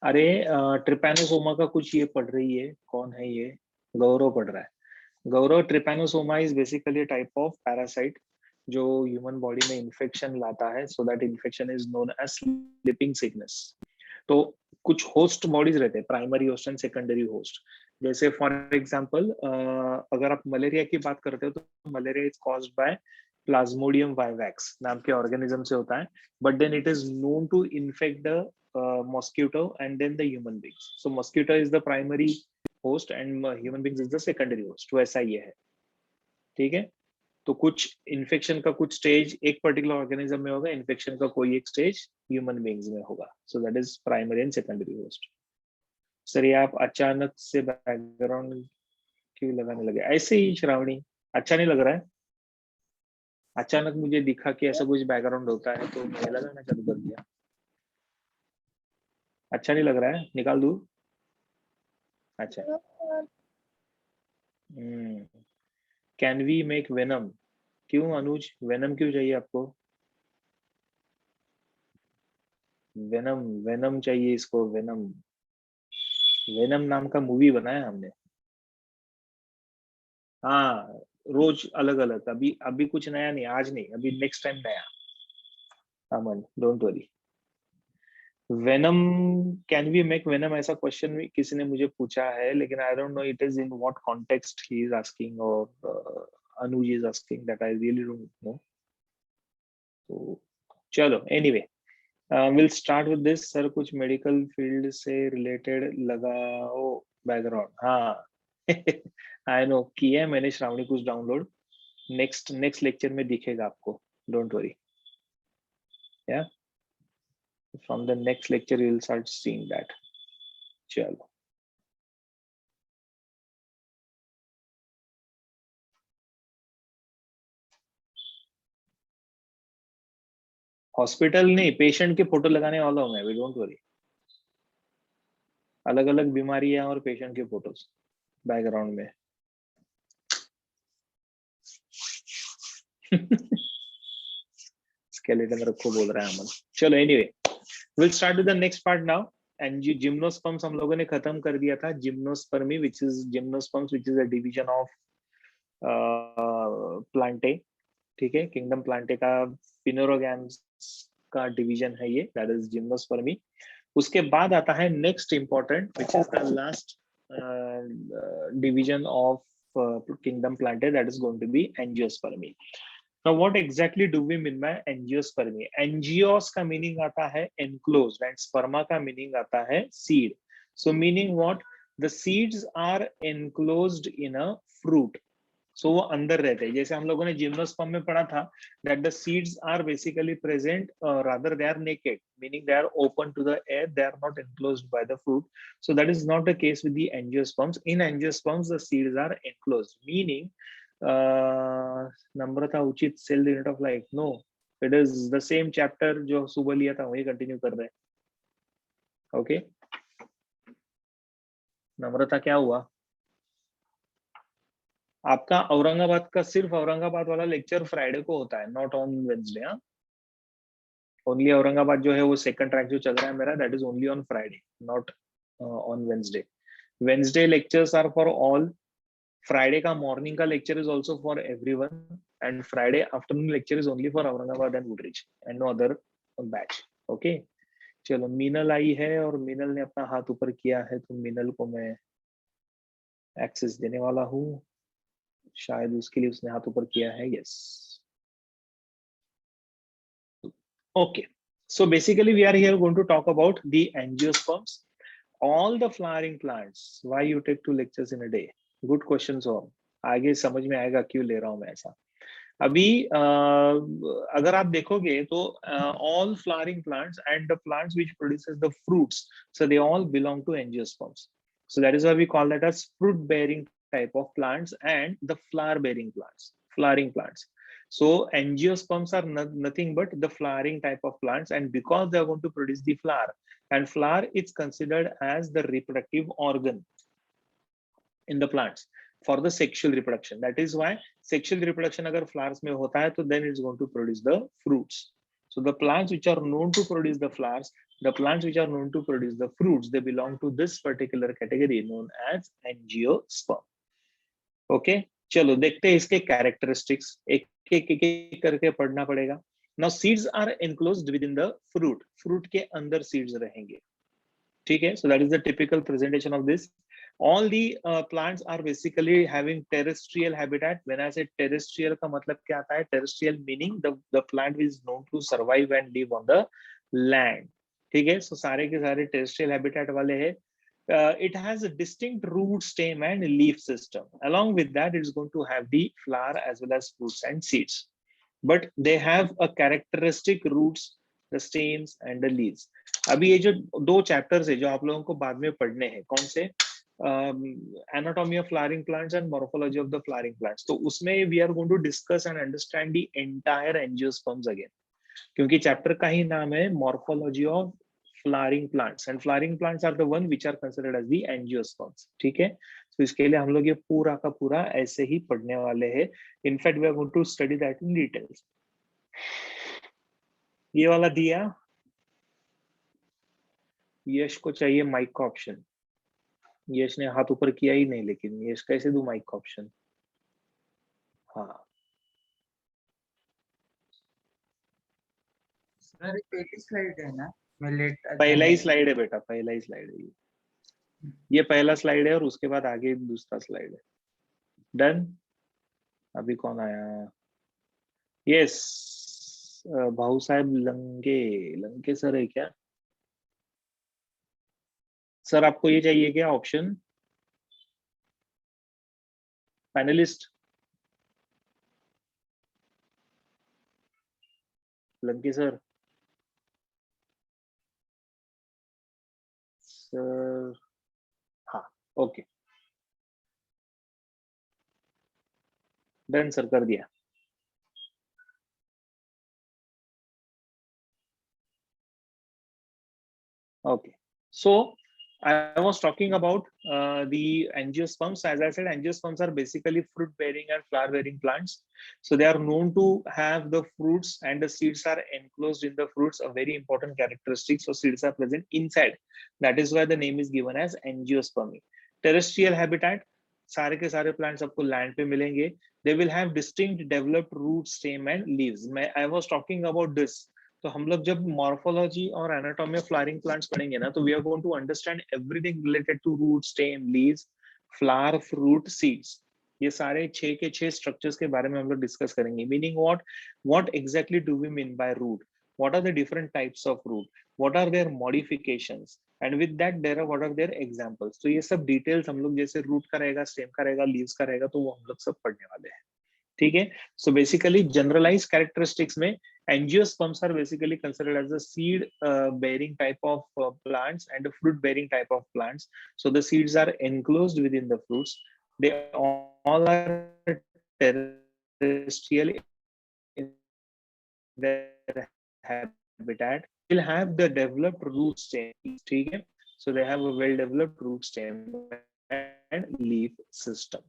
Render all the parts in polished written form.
अरे ट्रिपैनोसोमा का कुछ ये पढ़ रही है, कौन है ये? गौरव पढ़ रहा है। Gaurav, trypanosoma is basically type of parasite जो ह्यूमन बॉडी में इन्फेक्शन लाता है, so that infection is known as sleeping sickness. तो कुछ होस्ट बॉडीज रहते हैं, primary host and secondary host. जैसे फॉर एग्जांपल अगर आप मलेरिया की बात करते हो तो malaria is caused by plasmodium vivax नाम के ऑर्गेनिज्म से होता है, but then it is known to infect the mosquito and then the human beings. So mosquito is the primary host and human beings is the secondary host. तो ऐसा ये है, ठीक है। तो कुछ इन्फेक्शन का कुछ स्टेज एक पर्टिकुलर ऑर्गेनिज्म में होगा, इन्फेक्शन का कोई एक स्टेज ह्यूमन बींग्स में होगा। सो that is primary and secondary host. Sir ये आप अचानक से बैकग्राउंड क्यों लगाने लगे ऐसे ही श्रावणी? अच्छा नहीं लग रहा है? अचानक मुझे दिखा कि ऐसा कुछ बैकग्राउंड होता है तो मैंने लगाना चालू कर दिया। अच्छा नहीं लग रहा है? निकाल दूं? अच्छा। Can we make venom? क्यों अनुज, वेनम क्यों चाहिए आपको? वेनम, वेनम चाहिए इसको, वेनम। वेनम नाम का मूवी बनाया हमने। हाँ, रोज अलग अलग। अभी अभी कुछ नया नहीं, आज नहीं, अभी नेक्स्ट टाइम नया। Aman don't worry. Venom, can we make venom, ऐसा क्वेश्चन किसी ने मुझे पूछा है, लेकिन I don't know it is in what context he is asking और Anuj is asking, that I really don't know. तो चलो anyway, will start with this. Sir कुछ मेडिकल फील्ड से रिलेटेड लगाओ बैकग्राउंड। हाँ आई नो किया है मैंने श्रावणी कुछ डाउनलोड, नेक्स्ट नेक्स्ट लेक्चर में दिखेगा आपको, डोंट वरी। या from the next lecture you will start seeing that. चलो हॉस्पिटल नहीं, पेशेंट के फोटो लगाने वाला हूँ मैं, डोंट वरी। अलग अलग बीमारियां और पेशेंट के फोटोज बैकग्राउंड में स्केलेटन रखो बोल रहा है अमन। चलो anyway, will start with the next part now. And gymnosperms हम लोगों ने खत्म कर दिया था। Gymnospermae which is gymnosperms which is a division of plantae, ठीक है, किंगडम प्लांटे का पिनोरोगैम्स का डिवीजन है ये, दैट इज जिम्नोस्पर्मी। उसके बाद आता है next important which is the last division of kingdom Plantae, that is going to be angiospermae. Now, what exactly do we mean by angiospermy? Angios का meaning आता है enclosed and sperma का meaning आता है seed. So meaning what? The seeds are enclosed in a fruit. So वो अंदर रहते हैं। जैसे हम लोगों ने जिम्नोस्पर्म में पढ़ा था that the seeds are basically present, rather they are naked, meaning they are open to the air, they are not enclosed by the fruit. So that is not the case with the angiosperms. In angiosperms, the seeds are enclosed, meaning Namrata उचित cell the unit of life, no, it is the same chapter जो सुबह लिया था वही continue कर रहे हैं। Okay नम्रता क्या हुआ? आपका औरंगाबाद का सिर्फ औरंगाबाद वाला लेक्चर फ्राइडे को होता है, नॉट ऑन वेंसडे। हाँ, ओनली औरंगाबाद जो है वो सेकंड ट्रैक जो चल रहा है मेरा, that is only on Friday, not on Wednesday. Wednesday lectures are for all. Friday का मॉर्निंग का lecture is also for everyone, and Friday afternoon lecture is only for Aurangabad and Woodrich and no other batch. Okay चलो, मीनल आई है और मीनल ने अपना हाथ ऊपर किया है, तो मीनल को मैं एक्सेस देने वाला हूँ। शायद उसके लिए उसने हाथ ऊपर किया है। Yes, okay. So basically we are here going to talk about the angiosperms, all the flowering plants. Why you take 2 lectures in a day? Good questions all. आगे समझ में आएगा क्यों ले रहा हूं मैं ऐसा। अभी अगर आप देखोगे तो all flowering plants and the plants which produces the fruits, so they all belong to angiosperms. So that is why we call that as fruit bearing type of plants and the flower bearing plants, flowering plants. So angiosperms are nothing but the flowering type of plants, and because they are going to produce the flower, and flower is considered as the reproductive organ in the plants for the sexual reproduction. That is why sexual reproduction agar flowers mein hota hai, to then it's going to produce the fruits. So the plants which are known to produce the flowers, The plants which are known to produce the fruits, they belong to this particular category known as angiosperm. Okay चलो देखते हैं इसके characteristics, एक एक एक एक करके पढ़ना पड़ेगा. Now seeds are enclosed within the fruit, fruit के अंदर सीड्स रहेंगे. ठीक है, so that is the typical presentation of this. All the plants are basically having terrestrial habitat. When I say terrestrial का मतलब क्या आता है? Terrestrial meaning the plant is known to survive and live on the land. ठीक है, so सारे के सारे terrestrial habitat वाले हैं. It has a distinct root, stem and leaf system. Along with that, it's going to have the flower as well as fruits and seeds. But they have a characteristic roots, the stems and the leaves. अभी ये जो दो chapters है जो आप लोगों को बाद में पढ़ने हैं, कौन से? Anatomy of flowering plants and morphology of the flowering plants. तो उसमें we are going to discuss and understand the entire angiosperms again. क्योंकि चैप्टर का ही नाम है morphology of flowering plants and flowering plants are the one which are considered as the angiosperms. ठीक है, तो इसके लिए हम लोग ये पूरा का पूरा ऐसे ही पढ़ने वाले हैं. In fact, we are going to study that in details. ये वाला दिया, यश को चाहिए माइक का ऑप्शन. यश ने हाथ ऊपर किया ही नहीं, लेकिन यश कैसे दूं माइक का ऑप्शन? हाँ सर पहली स्लाइड है ना, मैं लेट पहला ही स्लाइड है बेटा, पहला ही स्लाइड है ये पहला स्लाइड है और उसके बाद आगे दूसरा स्लाइड है. डन. अभी कौन आया? यस, भाऊ साहब लंके, लंके सर है क्या? सर आपको ये चाहिए क्या option? Panelist Lanke sir. Sir हाँ, ओके डन सर, कर दिया. Okay, so I was talking about the angiosperms. As I said, angiosperms are basically fruit-bearing and flower-bearing plants. So they are known to have the fruits and the seeds are enclosed in the fruits, a very important characteristic. So seeds are present inside. That is why the name is given as angiospermy. Terrestrial habitat, सारे के सारे plants आपको land पे मिलेंगे. They will have distinct developed root, stem and leaves. I was talking about this. तो हम लोग जब मॉर्फोलॉजी और एनाटॉमी ऑफ फ्लावरिंग प्लांट्स पढ़ेंगे ना, तो we are going to understand everything related to root, stem, leaves, flower, fruit, seeds. ये सारे 6 के 6 स्ट्रक्चर्स के बारे में हम लोग डिस्कस करेंगे. Meaning what exactly do we mean by root, what are the different types of root, what are their modifications and with that there are what are their examples. तो ये सब डिटेल्स हम लोग जैसे रूट का रहेगा, stem का रहेगा, लीव्स का रहेगा, तो वो हम लोग सब पढ़ने वाले हैं. ठीक है, सो बेसिकली जनरलाइज कैरेक्टरिस्टिक्स में angiosperms are basically considered as the seed bearing type of plants and the fruit bearing type of plants. So the seeds are enclosed within the fruits. They all are terrestrial in their habitat. Will have the developed root stem. Okay? So they have a well developed root stem and leaf system.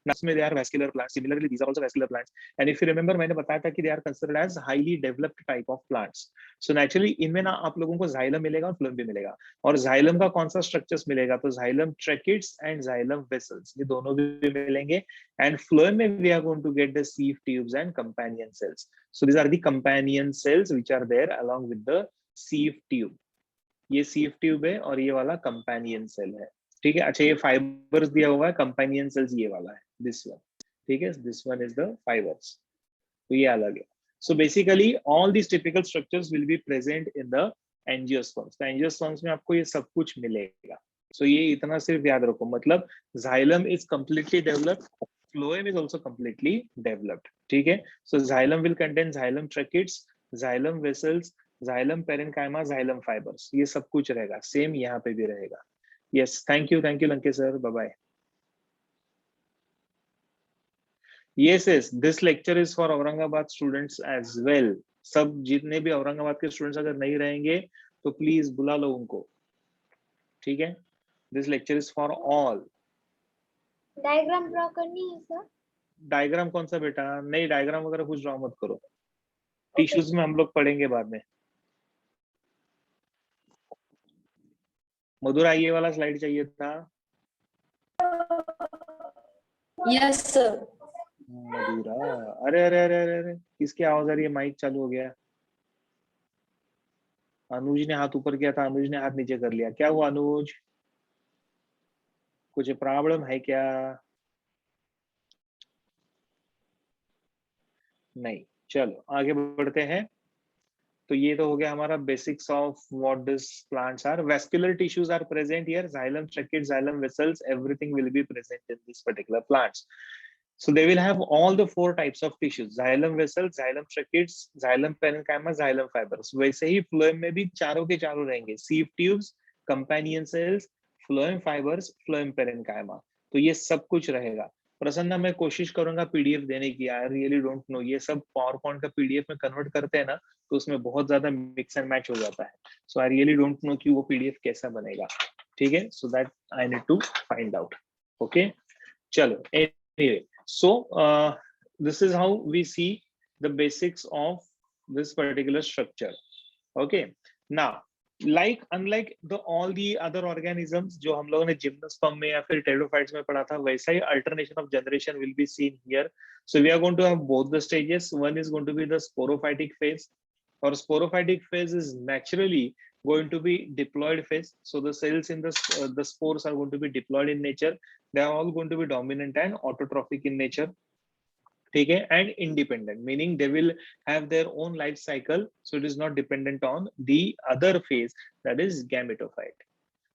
Now, they are vascular plants. Similarly, these are also vascular plants. And if you remember, मैंने बताया था कि they are considered as highly developed type of plants. So naturally, इनमें ना आप लोगों को xylem मिलेगा और phloem भी मिलेगा. और xylem का कौन सा structures मिलेगा? तो xylem tracheids and xylem vessels, ये दोनों भी मिलेंगे. And phloem में we are going to get the sieve tubes and companion cells. So these are the companion cells which are there along with the sieve tube. ये sieve tube है और ये वाला companion cell है. ठीक है, अच्छा ये फाइबर्स दिया हुआ है, कंपेनियन सेल्स ये वाला है, दिस वन. ठीक है, this one is the fibres, तो ये अलग है. So basically all this typical structures will be present in the angiosperms. तो एंजियोस्पर्म्स में आपको ये सब कुछ मिलेगा. सो ये इतना सिर्फ याद रखो, मतलब xylem is completely developed, phloem is also completely developed. ठीक है, so xylem will contain xylem tracheids, xylem vessels, xylem parenchyma, xylem fibres, ये सब कुछ रहेगा. सेम यहाँ पे भी रहेगा. Yes, thank you, Lanke sir. Bye bye. Yes, this lecture is for Aurangabad students as well. सब जितने भी औरंगाबाद के स्टूडेंट्स अगर नहीं रहेंगे तो प्लीज बुला लो उनको. ठीक है, this lecture is for all. Diagram draw करनी है सर? डायग्राम कौन सा बेटा? नहीं, डायग्राम वगैरह कुछ ड्रॉ मत करो. टिश्यूज में हम लोग पढ़ेंगे बाद में. मधुरा ये वाला स्लाइड चाहिए था। Yes sir. मधुरा, अरे अरे अरे अरे अरे, किसकी आवाज आ रही है? माइक चालू हो गया। अनुज ने हाथ ऊपर किया था, अनुज ने हाथ नीचे कर लिया। क्या हुआ अनुज? कुछ प्रॉब्लम है क्या? नहीं, चलो आगे बढ़ते हैं। तो ये तो हो गया हमारा basics of what this plants are. Vascular tissues are present here, xylem tracheids, xylem vessels, everything will be present in this particular plants. So they will have all the 4 types of tissues: xylem vessels, xylem tracheids, xylem parenchyma, xylem fibers. वैसे ही phloem में भी चारों के चारों रहेंगे: sieve tubes, companion cells, phloem fibers, phloem parenchyma। तो ये सब कुछ रहेगा। प्रसन्ना, मैं कोशिश करूंगा पीडीएफ देने की। आई रियली डोंट नो, ये सब पावर पॉइंट का पीडीएफ में कन्वर्ट करते हैं ना, तो उसमें बहुत ज्यादा मिक्स एंड मैच हो जाता है। So I really don't know कि वो पीडीएफ कैसा बनेगा। ठीक है, so that I need to find out. Okay, चलो anyway, so this is how we see the basics of this particular structure. Okay, now like unlike the all the other organisms जो हम लोगों ने gymnosperm में या फिर टेरोफाइट्स में पढ़ा था, वैसा ही alternation of generation will be seen here. So we are going to have both the stages. One is going to be the sporophytic phase, or sporophytic phase is naturally going to be diploid phase. So the cells in the spores are going to be diploid in nature. They are all going to be dominant and autotrophic in nature. ठीक है, and independent, meaning they will have their own life cycle, so it is not dependent on the other phase, that is gametophyte.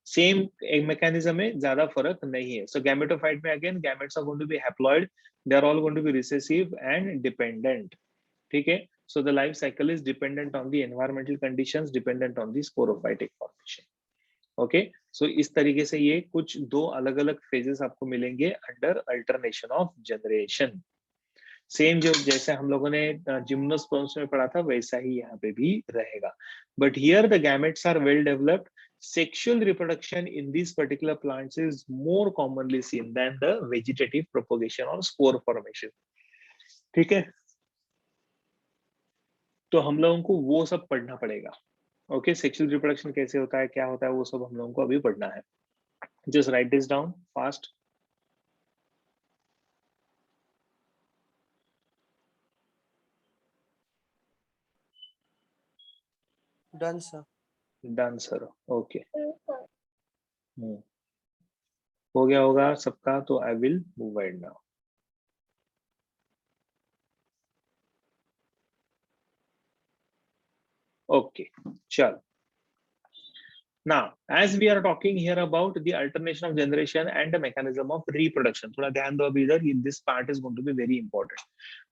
Same एक mechanism में ज्यादा फर्क नहीं है। So gametophyte में again gametes are going to be haploid, they are all going to be recessive and dependent. ठीक है, so the life cycle is dependent on the environmental conditions, dependent on the sporophytic formation. Okay, so इस तरीके से ये कुछ 2 अलग अलग phases आपको मिलेंगे under alternation of generation. Same जो जैसे हम लोगों ने जिम्नोस्पर्म्स में पढ़ा था, वैसा ही यहाँ पे भी रहेगा। But here the gametes are well developed. Sexual reproduction in these particular plants is more commonly seen than the vegetative propagation or spore formation. ठीक है, तो हम लोगों को वो सब पढ़ना पड़ेगा। ओके, सेक्सुअल रिप्रोडक्शन कैसे होता है, क्या होता है, वो सब हम लोगों को अभी पढ़ना है। Just right this down fast. Done sir. Done sir, okay. हो गया होगा सबका, तो I will move right now. Okay, चलो। Now, as we are talking here about the alternation of generation and the mechanism of reproduction, थोड़ा ध्यान दो अभी इधर, this part is going to be very important.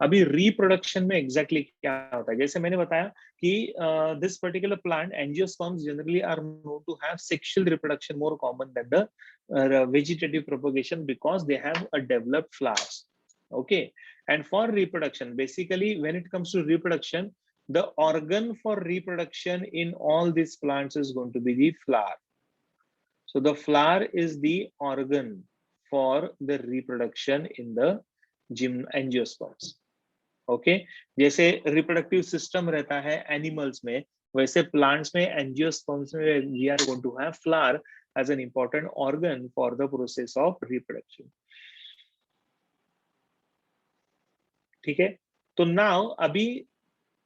अभी reproduction में exactly क्या होता है? जैसे मैंने बताया कि this particular plant, angiosperms generally are known to have sexual reproduction more common than the vegetative propagation because they have a developed flowers. Okay, and for reproduction, basically when it comes to reproduction, the organ for reproduction in all these plants is going to be the flower. So the flower is the organ for the reproduction in the angiosperms. Okay, जैसे reproductive system रहता है animals में, वैसे plants में angiosperms में we are going to have flower as an important organ for the process of reproduction. ठीक है, तो now अभी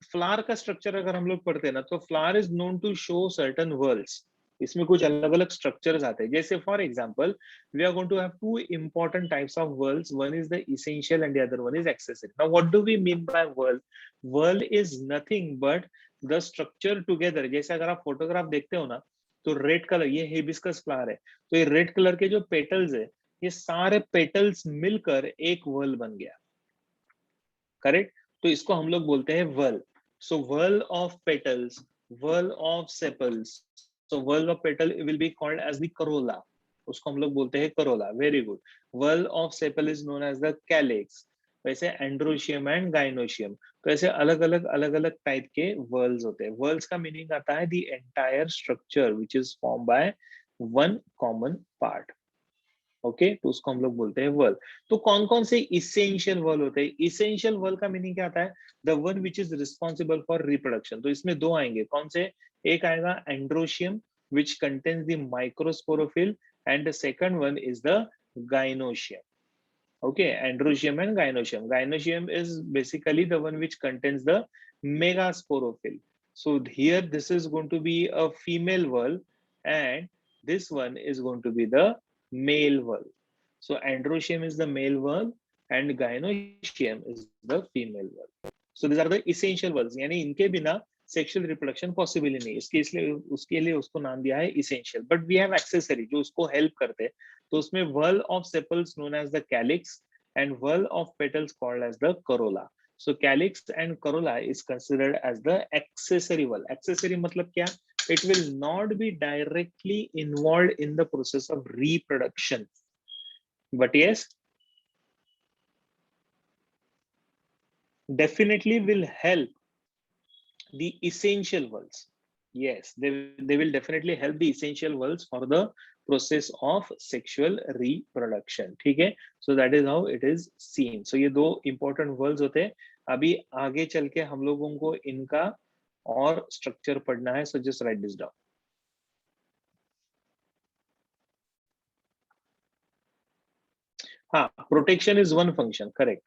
फ्लावर का स्ट्रक्चर अगर हम लोग पढ़ते हैं ना, तो flower is known to show certain whorls. इसमें कुछ अलग अलग स्ट्रक्चर्स आते हैं। जैसे for example, we are going to have 2 important types of whorls, one is the essential and the other one is accessory. Now what do we mean by whorl? Whorl is nothing but the structure together. जैसे अगर आप photograph देखते हो ना, तो red colour, ये hibiscus flower है, तो ये रेड कलर के जो पेटल्स है, ये सारे पेटल्स मिलकर एक वर्ल्ड बन गया। करेक्ट, तो इसको हम लोग बोलते हैं world. So whirl of petals, whirl of sepals. So whirl of petal will be called as the corolla. उसको हम लोग बोलते हैं corolla. Very good. Whirl of sepal is known as the calyx. वैसे androecium and gynoecium. तो ऐसे अलग अलग टाइप के whirls होते हैं। whirls का मीनिंग आता है the entire structure which is formed by one common part. Okay, तो उसको हम लोग बोलते हैं वर्ल। तो कौन कौन से इसेंशियल वर्ल होते हैं? इसेंशियल वर्ल का मीनिंग क्या आता है? The one which is responsible for reproduction. तो इसमें 2 आएंगे, कौन से? एक आएगा androecium which contains the microsporophyll, and the second one is the gynoecium. Okay, androecium and gynoecium. Gynoecium is basically the one which contains the megasporophyll. So here this is going to be a female whorl, and this one is going to be the male whorl. So androecium is the male whorl and gynoecium is the female whorl. So these are the essential whorls, यानी इनके बिना sexual reproduction possible ही नहीं, इसके उसके लिए उसको नाम दिया है essential. But we have accessory जो उसको हेल्प करते हैं. तो उसमें whorl of sepals known as the calyx and whirl of petals called as the corolla. So calyx and corolla is considered as the accessory whirl. Accessory matlab kya? It will not be directly involved in the process of reproduction, but yes, definitely will help the essential whorls. Yes, they will definitely help the essential whorls for the process of sexual reproduction. ठीक है, so that is how it is seen. So ये दो important whorls होते हैं. अभी आगे चल के हम लोगों को इनका और स्ट्रक्चर पढ़ना है. So just write this down. हाँ, protection is one function, correct.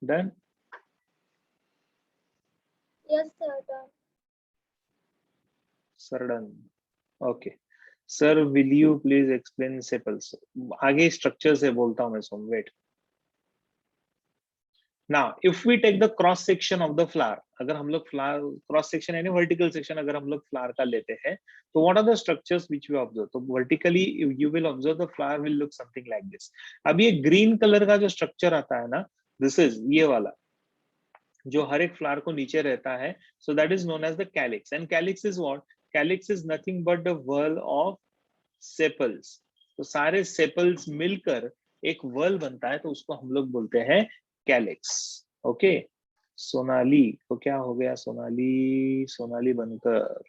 Done? Yes, sir. Done. Sir, done. Okay. Sir, will you please explain sepals? आगे structure से बोलता हूँ मैं. So wait. Now, if we take the cross section of the flower, अगर हम लोग flower cross section यानी vertical section अगर हम लोग flower का लेते हैं, तो what are the structures which we observe? तो vertically you will observe the flower will look something like this. अब ये green color का जो structure आता है ना, this is ये वाला, जो हर एक flower को नीचे रहता है, so that is known as the calyx. And calyx is what? Calyx is nothing but the whorl of sepals. तो सारे sepals मिलकर एक whorl बनता है, तो उसको हम लोग बोलते हैं कैलिक्स. ओके, सोनाली को क्या हो गया? सोनाली बनकर.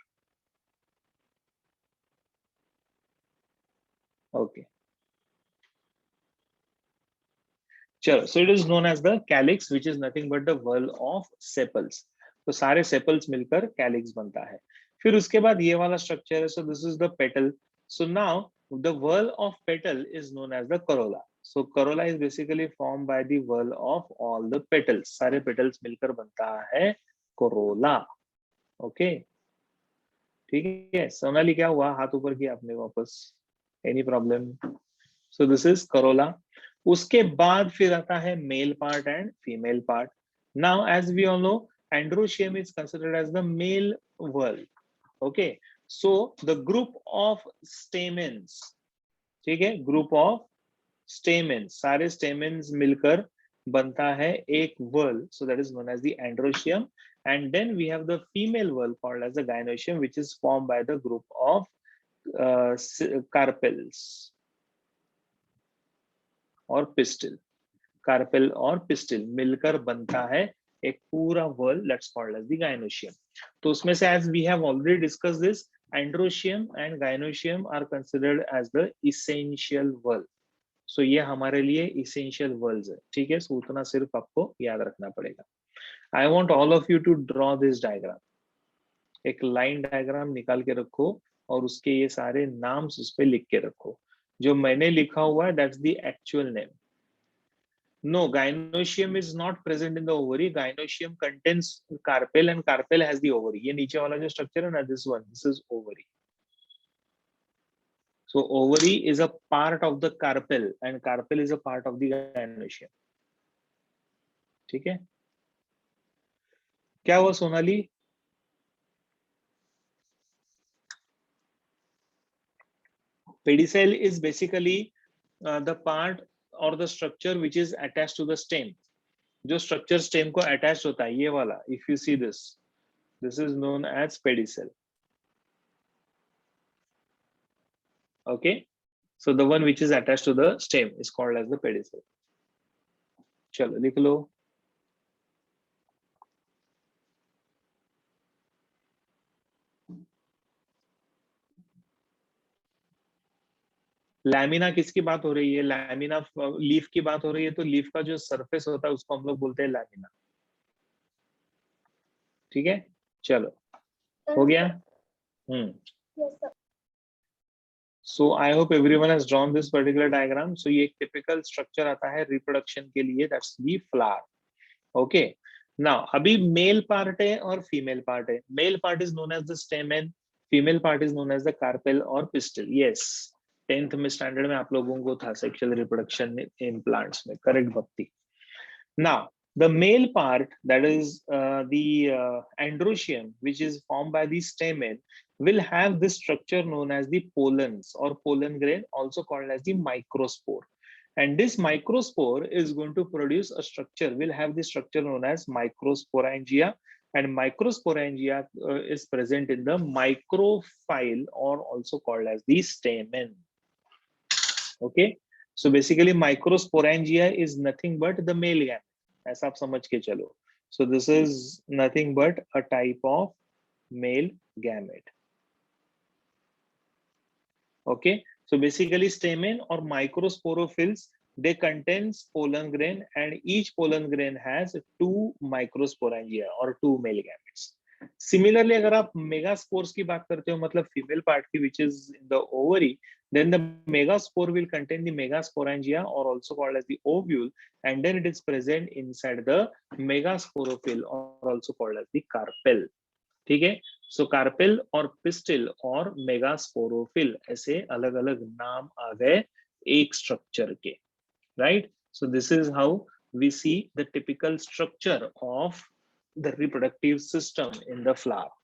ओके, चलो. So it is known as the calyx which is nothing but the whorl of sepals. तो सारे सेपल्स मिलकर कैलिक्स बनता है. फिर उसके बाद ये वाला स्ट्रक्चर है. So this is the petal. So now the whorl of petal is known as the corolla. So corolla is basically formed by the whirl of all the petals. सारे petals मिलकर बनता है corolla. Okay, ठीक है. सोनाली क्या हुआ? हाथ ऊपर किया आपने वापस. Any problem? So this is corolla. उसके बाद फिर आता है male part and female part. Now as we all know, androecium is considered as the male whorl. Okay, so the group of stamens, ठीक है, group of stamens, सारे stamens मिलकर बनता है एक whorl, so that is known as the androecium. And then we have the female whorl called as the gynoecium, which is formed by the group of carpels और pistil. carpel और pistil मिलकर बनता है एक पूरा whorl, that's called as the gynoecium. तो उसमें से as we have already discussed this, androecium and gynoecium are considered as the essential whorl. So ये हमारे लिए essential whorls है. ठीक है, so उतना सिर्फ आपको याद रखना पड़ेगा. I want all of you to draw this diagram. एक लाइन डायग्राम निकाल के रखो और उसके ये सारे नाम्स उस पे लिख के रखो. जो मैंने लिखा हुआ है that's the actual name. No, gynoecium is not present in the ovary. Gynoecium contains carpel and carpel has the ovary. ये नीचे वाला जो structure है ना, this one, this is ovary. So ovary is a part of the carpel and carpel is a part of the gynoecium. ठीक है, क्या हुआ Sonali? Pedicel is basically the part or the structure which is attached to the stem. जो structure stem को attached होता है, ये वाला, if you see this, this is known as pedicel. Okay, so the one which is attached to the stem is called as the pedicel. चलो लिख लो। Lamina किसकी बात हो रही है? लैमिना लीफ की बात हो रही है, तो लीफ का जो सरफेस होता है उसको हम लोग बोलते हैं लैमिना। ठीक है, चलो हो गया। Yes, sir. So I hope everyone has drawn this particular diagram. So ये एक typical structure आता है reproduction के लिए, that's the flower. Okay. Now अभी male part है और female part है. Male part is known as the stamen, female part is known as the carpel or pistil. Yes, 10th में standard में आप लोगों को था sexual reproduction in plants में, correct भक्ति. Now the male part, that is the androecium, which is formed by the stamen, will have this structure known as the pollens or pollen grain, also called as the microspore. And this microspore is going to produce a structure, will have the structure known as microsporangia. And microsporangia is present in the micropyle or also called as the stamen. Okay, so basically microsporangia is nothing but the male gamete. ऐसा आप समझ के चलो. So this is nothing but a type of male gamete. Okay, so basically stamen or microsporophylls, they contains pollen grain, and each pollen grain has 2 microsporangia or 2 male gametes. Similarly, अगर आप megaspores की बात करते हो, मतलब female part की, which is in the ovary, then the megaspore will contain the megasporangia or also called as the ovule, and then it is present inside the megasporophyll or also called as the carpel. ठीक है, सो carpel और pistil और megasporophyll ऐसे अलग अलग नाम आ गए एक स्ट्रक्चर के, right? So this is how we see the typical structure of the reproductive system in the flower.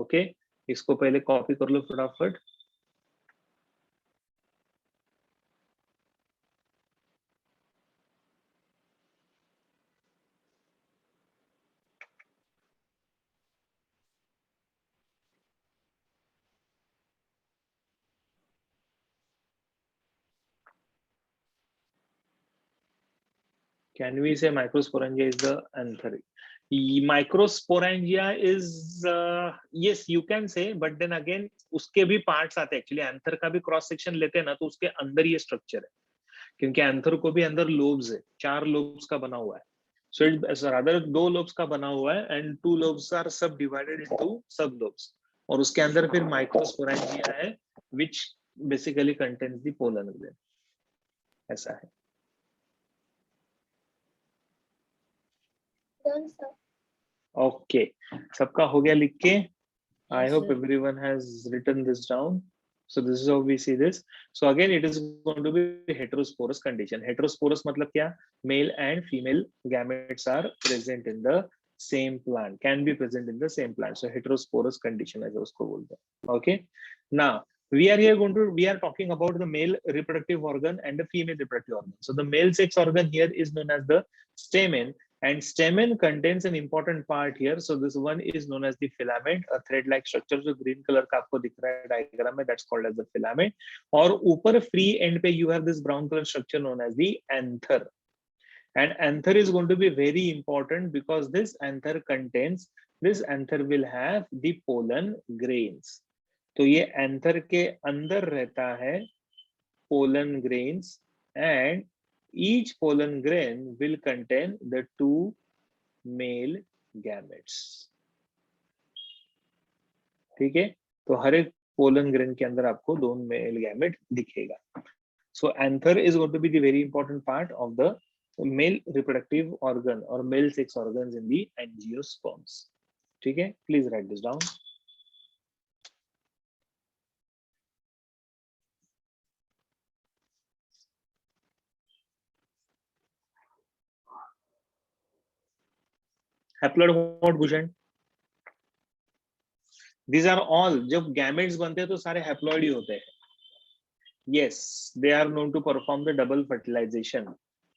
Okay, इसको पहले कॉपी कर लो फटाफट. Can we say microsporangia is the anther? Microsporangia is yes, you can say, but then again उसके भी parts आते हैं. Actually anther का भी cross section लेते हैं ना, तो उसके अंदर ये structure है, क्योंकि anther को भी अंदर lobes है, 4 lobes का बना हुआ है. So it's rather 2 lobes का बना हुआ है, and 2 lobes are subdivided into sub lobes. और उसके अंदर फिर microsporangia है, which basically contains the pollen grain. ऐसा है. Done, sir. Okay, सबका हो गया लिख के? I Yes, hope sir. everyone has written this down. So this is how we see this. So again, it is going to be heterosporous condition. Heterosporous मतलब क्या? Male and female gametes are present in the same plant. Can be present in the same plant. So heterosporous condition ऐसे उसको बोलते हैं. Okay. Now we are talking about the male reproductive organ and the female reproductive organ. So the male sex organ here is known as the stamen. And stamen contains an important part here. So this one is known as the filament, a thread-like structure जो green color का आपको दिख रहा है diagram में, that's called as the filament. और ऊपर free end पे you have this brown color structure known as the anther. And anther is going to be very important because this anther will have the pollen grains. तो ये anther के अंदर रहता है pollen grains, and each pollen grain will contain the 2 male gametes. ठीक है, तो हर एक pollen grain के अंदर आपको 2 male gamete दिखेगा. So anther is going to be the very important part of the male reproductive organ or male sex organs in the angiosperms. ठीक है, please write this down. Haploid what, Bhushan? These are all, जब gametes बनते हैं तो सारे haploid ही होते हैं. Yes, they are known to perform the double fertilization.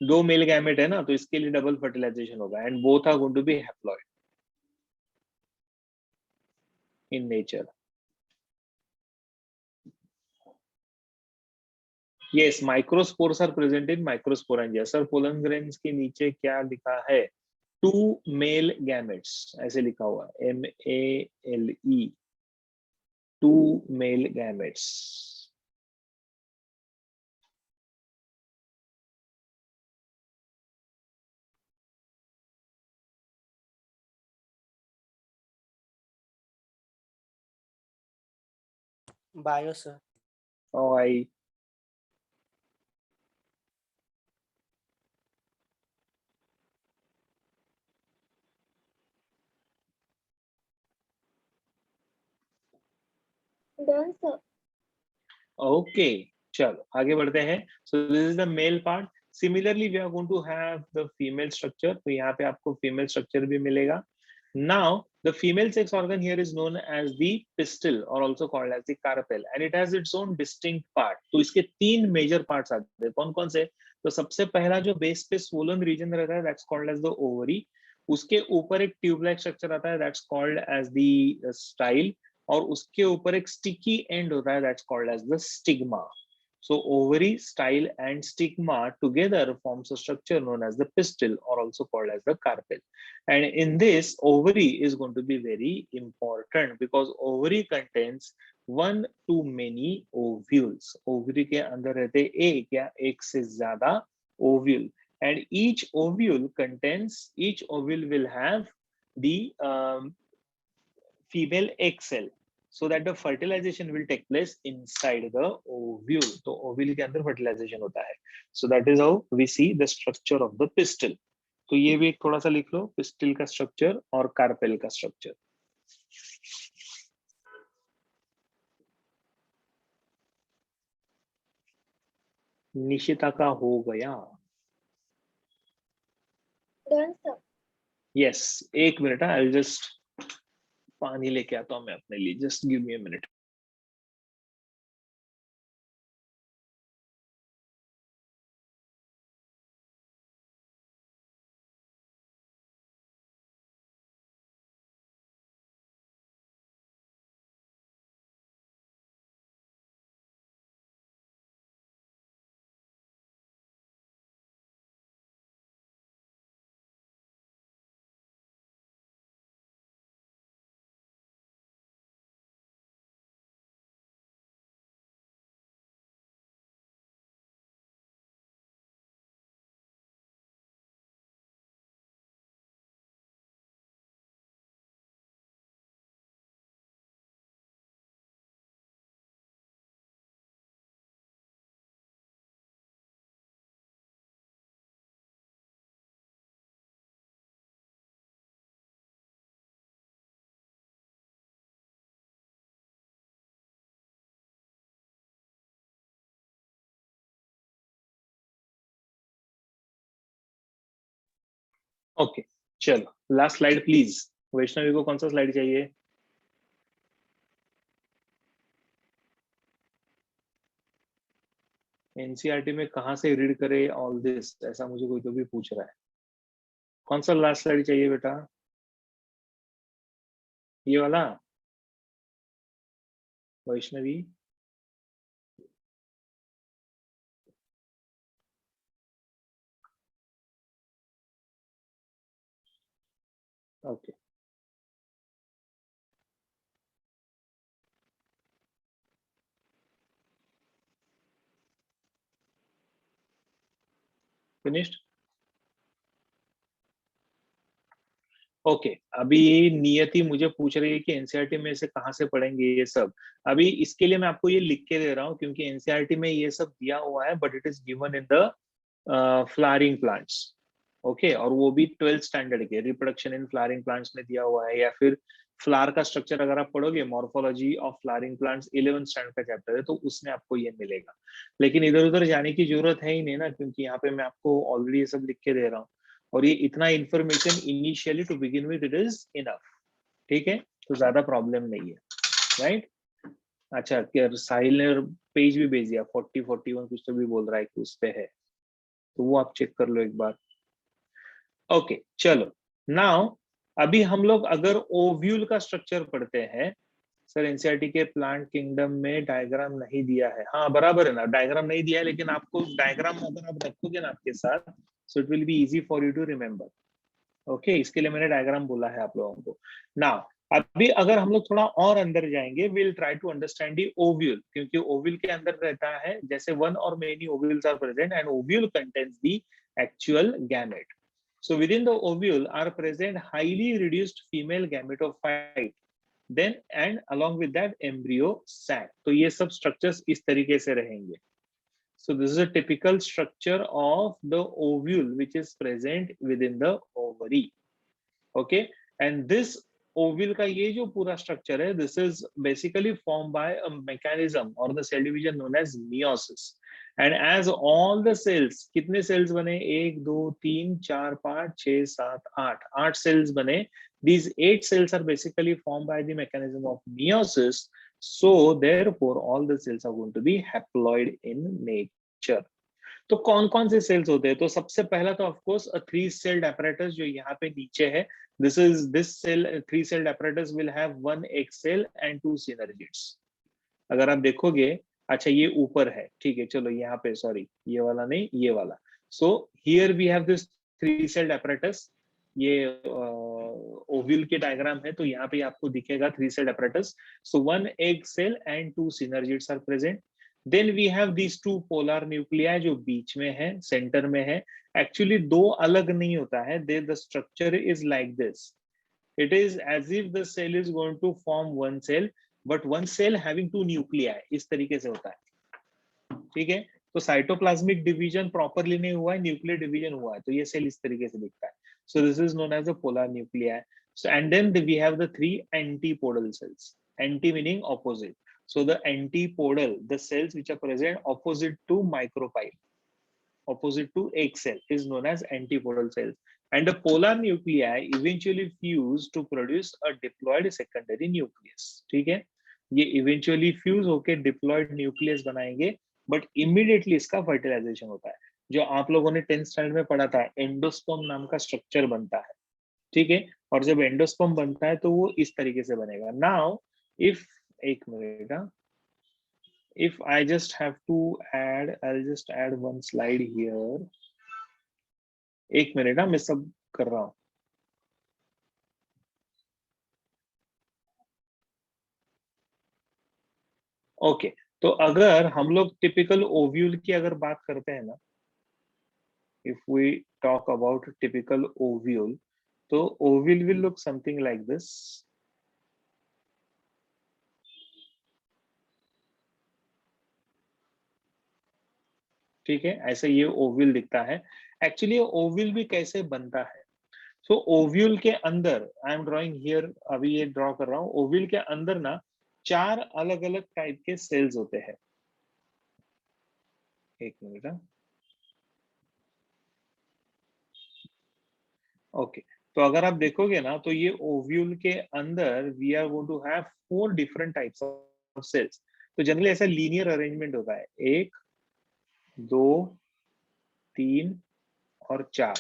2 male gamete है ना, तो इसके लिए double fertilization होगा, and both are going to be haploid in nature. Yes, microspores are present in microsporangia. Sir, pollen grains के नीचे क्या लिखा है? 2 male gametes, ऐसे लिखा हुआ है, MALE, 2 male gametes. Bio, sir. Oh, I. Done, sir. Okay, चलो आगे बढ़ते हैं. So this is the male part. Similarly, we are going to have the female structure. तो यहाँ पे आपको female structure भी मिलेगा. Now, the female sex organ here is known as the pistil or also called as the carpel, and it has its own distinct part. तो इसके 3 major parts आते हैं. कौन कौन से? तो सबसे पहला जो base पे swollen region रहता है, that's called as the ovary. उसके ऊपर एक tube-like structure आता है, that's called as the style. और उसके ऊपर एक स्टिकी एंड होता है, that's called as the stigma. So ovary, style and stigma together forms a structure known as the pistil or also called as the carpel. And in this, ovary is going to be very important because ovary contains 1 to many ovules. Ovary के अंदर रहते एक या एक से ज्यादा ovule, and each ovule will have the female egg cell, so that the fertilization will take place inside the ovule. तो ovule के अंदर fertilization होता है. So that is how we see the structure of the pistil. तो ये भी एक थोड़ा सा लिख लो, pistil का structure और carpel का structure. निशिता का हो गया. Done, sir. Yes, एक मिनट. I'll just पानी लेके आता हूँ मैं अपने लिए. Just give me a minute. Okay, चलो लास्ट स्लाइड प्लीज. वैष्णवी को कौन सा स्लाइड चाहिए? एनसीईआरटी में कहाँ से रीड करे ऑल दिस, ऐसा मुझे कोई तो भी पूछ रहा है. कौन सा लास्ट स्लाइड चाहिए बेटा? ये वाला? वैष्णवी, ओके. फिनिश्ड. ओके, अभी नियति मुझे पूछ रही है कि एनसीईआरटी में से कहाँ से पढ़ेंगे ये सब. अभी इसके लिए मैं आपको ये लिख के दे रहा हूँ क्योंकि एनसीईआरटी में ये सब दिया हुआ है, but it is given in the flowering plants. Okay, और वो भी 12th स्टैंडर्ड के रिप्रोडक्शन इन फ्लावरिंग प्लांट्स में दिया हुआ है. या फिर फ्लावर का स्ट्रक्चर अगर आप पढ़ोगे, morphology of flowering plants 11th standard का चैप्टर है, तो उसमें आपको ये मिलेगा. लेकिन इधर उधर जाने की जरूरत है ही नहीं ना, क्योंकि यहाँ पे मैं आपको ऑलरेडी ये सब लिख के दे रहा हूँ. और ये इतना information initially to begin with it is enough. ठीक है, तो ज्यादा प्रॉब्लम नहीं है, राइट? अच्छा, साहिल ने पेज भी भेज दिया, 40-41 कुछ तो भी बोल रहा है कि उस पे है, तो वो आप चेक कर लो एक बार. ओके, चलो. नाउ अभी हम लोग अगर ओव्यूल का स्ट्रक्चर पढ़ते हैं, सर एनसीईआरटी के प्लांट किंगडम में डायग्राम नहीं दिया है। हाँ बराबर है ना, डायग्राम नहीं दिया है, लेकिन आपको डायग्राम अगर आप रखोगे ना आपके साथ, so it will be easy for you to remember. Okay, इसके लिए मैंने डायग्राम बोला है आप लोगों को। नाउ अभी अगर हम लोग थोड़ा और अंदर जाएंगे, will try to understand the ovule, क्योंकि ओव्यूल के अंदर रहता है जैसे वन और many ovules are present and ovule contains the actual gamete. So within the ovule are present highly reduced female gametophyte, then and along with that embryo sac. तो ये सब structures इस तरीके से रहेंगे। So this is a typical structure of the ovule which is present within the ovary. Okay, and this ovule का ये जो पूरा structure है, this is basically formed by a mechanism or the cell division known as meiosis. And as all the cells, कितने cells बने? 1 2 3 4 5 6 7 8 cells बने. These 8 cells are basically formed by the mechanism of meiosis. So therefore all the cells are going to be haploid in nature. तो कौन कौन से sales होते हैं? तो सबसे पहला तो of course a 3 sailed apparatus जो यहाँ पे नीचे है, this cell 3 celled apparatus will have 1 egg cell and 2 synergids. अगर आप देखोगे, अच्छा ये ऊपर है, ठीक है, चलो यहाँ पे, सॉरी ये वाला नहीं, ये वाला। So here we have this 3 celled apparatus, ये ओव्यूल के डायग्राम है, तो यहाँ पे आपको दिखेगा 3 celled apparatus. So 1 egg cell and 2 synergids are present. Then we have these 2 polar nuclei जो बीच में है, सेंटर में है। एक्चुअली 2 अलग नहीं होता है, the structure is like this. It is as if the cell is going to form one cell, but one cell having 2 nuclei, इस तरीके से होता है, ठीक है। तो साइटोप्लाज्मिक डिवीजन प्रॉपरली नहीं हुआ है, न्यूक्लियर डिवीजन हुआ है, तो ये सेल इस तरीके से दिखता है। So this is known as a polar nuclei. So and then we have the 3 antipodal cells. Anti meaning opposite. So the antipodal, the cells which are present opposite to micropyle, opposite to egg cell, is known as antipodal cells. And the polar nuclei eventually fuse to produce a diploid secondary nucleus. ठीक है, ये eventually fuse होके diploid nucleus बनाएंगे, but immediately इसका fertilization होता है। जो आप लोगों ने 10th स्टैंडर्ड में पढ़ा था, एंडोस्पर्म नाम का स्ट्रक्चर बनता है, ठीक है। और जब एंडोस्पर्म बनता है तो वो इस तरीके से बनेगा। नाउ इफ, एक minute, if I just have to add, I'll just add one slide here. एक मिनट, मैं सब कर रहा हूं। ओके, तो अगर हम लोग टिपिकल ओव्यूल की अगर बात करते हैं ना, if we talk about typical ovule, तो ovule will look something like this. ठीक है, ऐसे ये ओव्यूल दिखता है। एक्चुअली ओव्यूल भी कैसे बनता है? सो ओव्यूल के अंदर, आई एम ड्रॉइंग हियर, अभी ये ड्रॉ कर रहा हूँ। ओव्यूल के अंदर ना 4 अलग अलग टाइप के सेल्स होते हैं। एक मिनट, ओके, तो अगर आप देखोगे ना, तो ये ओव्यूल के अंदर we are going to have 4 different types of cells. तो जनरली ऐसा लीनियर अरेंजमेंट होता है, 1 2 3 और 4,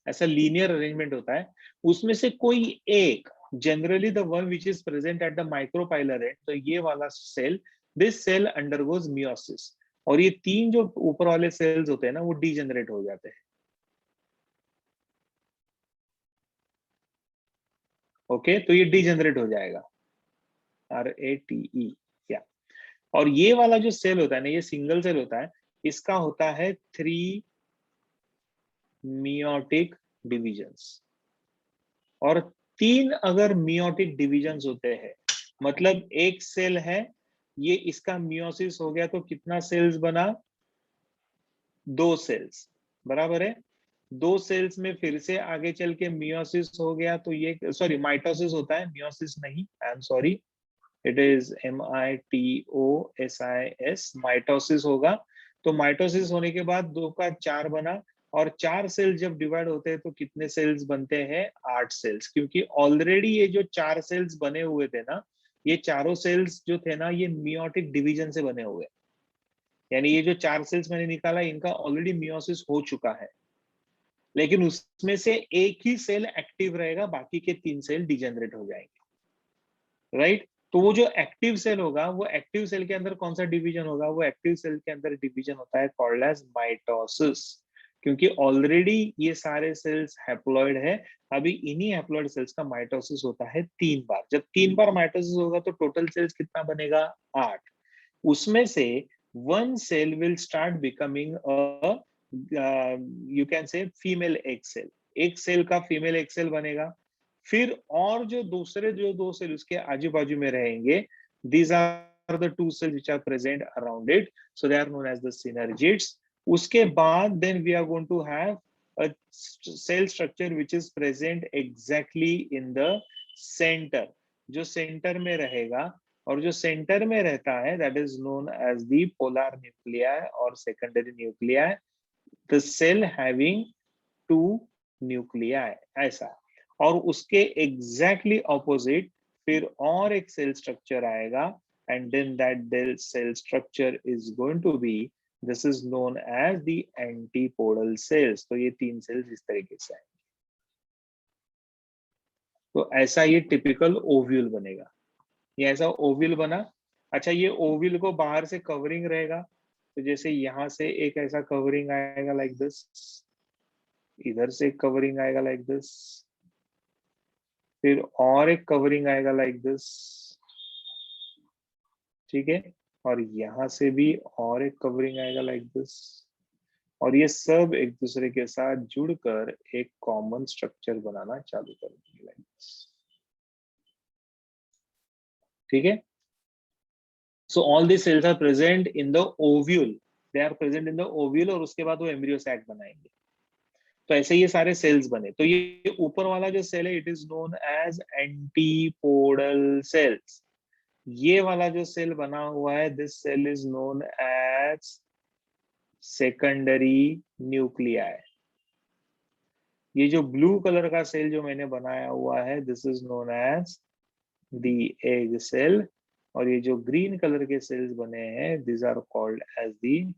ऐसा लीनियर अरेंजमेंट होता है। उसमें से कोई एक, generally the one which is present at the micropylar end, तो ये वाला cell, this cell undergoes meiosis, और ये 3 जो ऊपर वाले सेल्स होते हैं ना, वो डीजेनरेट हो जाते हैं। ओके, तो ये डीजेनरेट हो जाएगा, RATE, क्या। और ये वाला जो सेल होता है ना, ये सिंगल सेल होता है, इसका होता है 3 मियोटिक डिविजन्स। और 3 अगर मियोटिक डिविजन्स होते हैं, मतलब एक सेल है, ये इसका मियोसिस हो गया, तो कितना सेल्स बना? 2 सेल्स, बराबर है। 2 सेल्स में फिर से आगे चल के मियोसिस हो गया, तो ये, सॉरी, माइटोसिस होता है, मियोसिस नहीं, I am sorry, it is MITOSIS, mitosis होगा। तो माइटोसिस होने के बाद 2 का 4 बना, और 4 सेल्स जब डिवाइड होते हैं तो कितने सेल्स बनते हैं? 8 सेल्स, क्योंकि ऑलरेडी ये जो 4 सेल्स बने हुए थे ना, ये चारों सेल्स जो थे ना, ये मियोटिक डिवीजन से बने हुए, यानी ये जो 4 सेल्स मैंने निकाला, इनका ऑलरेडी मियोसिस हो चुका है, लेकिन उसमें से एक ही सेल एक्टिव रहेगा, बाकी के 3 सेल डिजेनरेट हो जाएंगे, राइट। तो वो जो एक्टिव सेल होगा, वो एक्टिव सेल के अंदर कौन सा डिवीजन होगा? वो एक्टिव सेल के अंदर डिवीजन होता है कॉल्ड एज माइटोसिस, क्योंकि ऑलरेडी ये सारे सेल्स हैप्लॉइड है। अभी इन्हीं हैप्लॉइड सेल्स का माइटोसिस होता है 3 बार। जब 3 बार माइटोसिस होगा तो टोटल सेल्स कितना बनेगा? 8। उसमें से 1 cell will start becoming a you can say female egg cell. एक सेल का फीमेल एग सेल बनेगा। फिर और जो दूसरे जो 2 सेल उसके आजू बाजू में रहेंगे, these are the 2 cells which are present around it, so they are known as the synergids. उसके बाद then we are going to have a cell structure which is present exactly in the center, जो centre में रहेगा, और जो centre में रहता है that is known as the polar nuclei or secondary nuclei, the cell having 2 nuclei, ऐसा। और उसके एग्जैक्टली ऑपोजिट फिर और एक सेल स्ट्रक्चर आएगा, and then that cell structure is going to be, this is known as the antipodal cells. तो ये 3 sales इस तरीके से आएंगे। तो ऐसा ये टिपिकल ओव्यूल बनेगा। ये ऐसा ओव्यूल बना। अच्छा, ये ओव्यूल को बाहर से कवरिंग रहेगा, तो जैसे यहां से एक ऐसा कवरिंग आएगा लाइक दिस, इधर से एक कवरिंग आएगा लाइक दिस, फिर और एक कवरिंग आएगा लाइक दिस, ठीक है, और यहां से भी और एक कवरिंग आएगा लाइक दिस, और ये सब एक दूसरे के साथ जुड़कर एक कॉमन स्ट्रक्चर बनाना चालू कर देंगे लाइक दिस, ठीक है। So all the cells are present in the ovule, they are present in the ovule, और उसके बाद वो एम्ब्रियो सैक बनाएंगे। तो ऐसे ये सारे सेल्स बने। तो ये ऊपर वाला जो सेल है, it is known as antipodal cells. ये वाला जो सेल बना हुआ है, this cell is known as secondary nuclei. ये जो ब्लू कलर का सेल जो मैंने बनाया हुआ है, this is known as the egg cell, और ये जो ग्रीन कलर के सेल्स बने हैं, this are called as the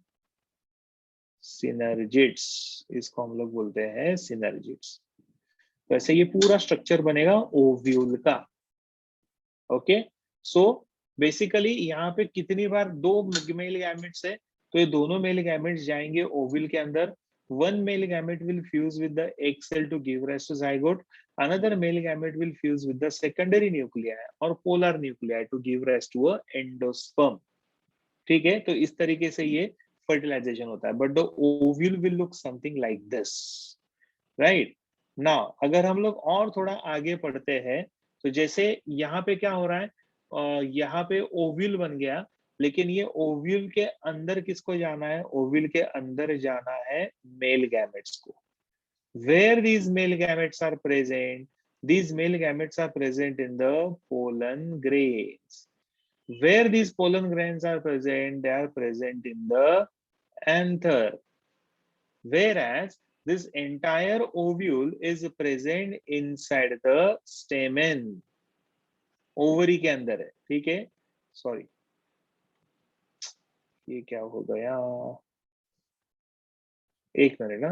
synergids. इसको हम लोग बोलते हैं सिनर्जिड्स। तो ऐसे ये पूरा स्ट्रक्चर बनेगा ओव्यूल का। ओके, सो बेसिकली यहाँ पे कितनी बार 2 मेल गैमेट्स है, तो ये दोनों मेल गैमेट्स जाएंगे ओव्यूल के अंदर। 1 male gamete will fuse with the egg cell to give rise to zygote. Another male gamete will fuse with the secondary nuclei or polar nuclei to give rise to a endosperm. ठीक है, तो इस तरीके से ये fertilisation होता है। But the ovule will look something like this, right. Now अगर हम लोग और थोड़ा आगे पढ़ते हैं, तो जैसे यहाँ पे क्या हो रहा है, यहाँ पे ओव्यूल बन गया, लेकिन ये ओव्यूल के अंदर किसको जाना है? ओव्यूल के अंदर जाना है मेल गैमेट्स को। Where these male gametes are present? These male gametes are present in the pollen grains. Where these pollen grains are present? They are present in the anther. Whereas this entire ovule is present inside the stamen. Ovary के अंदर है, ठीक है। Sorry, ये क्या हो गया, एक मिनट ना।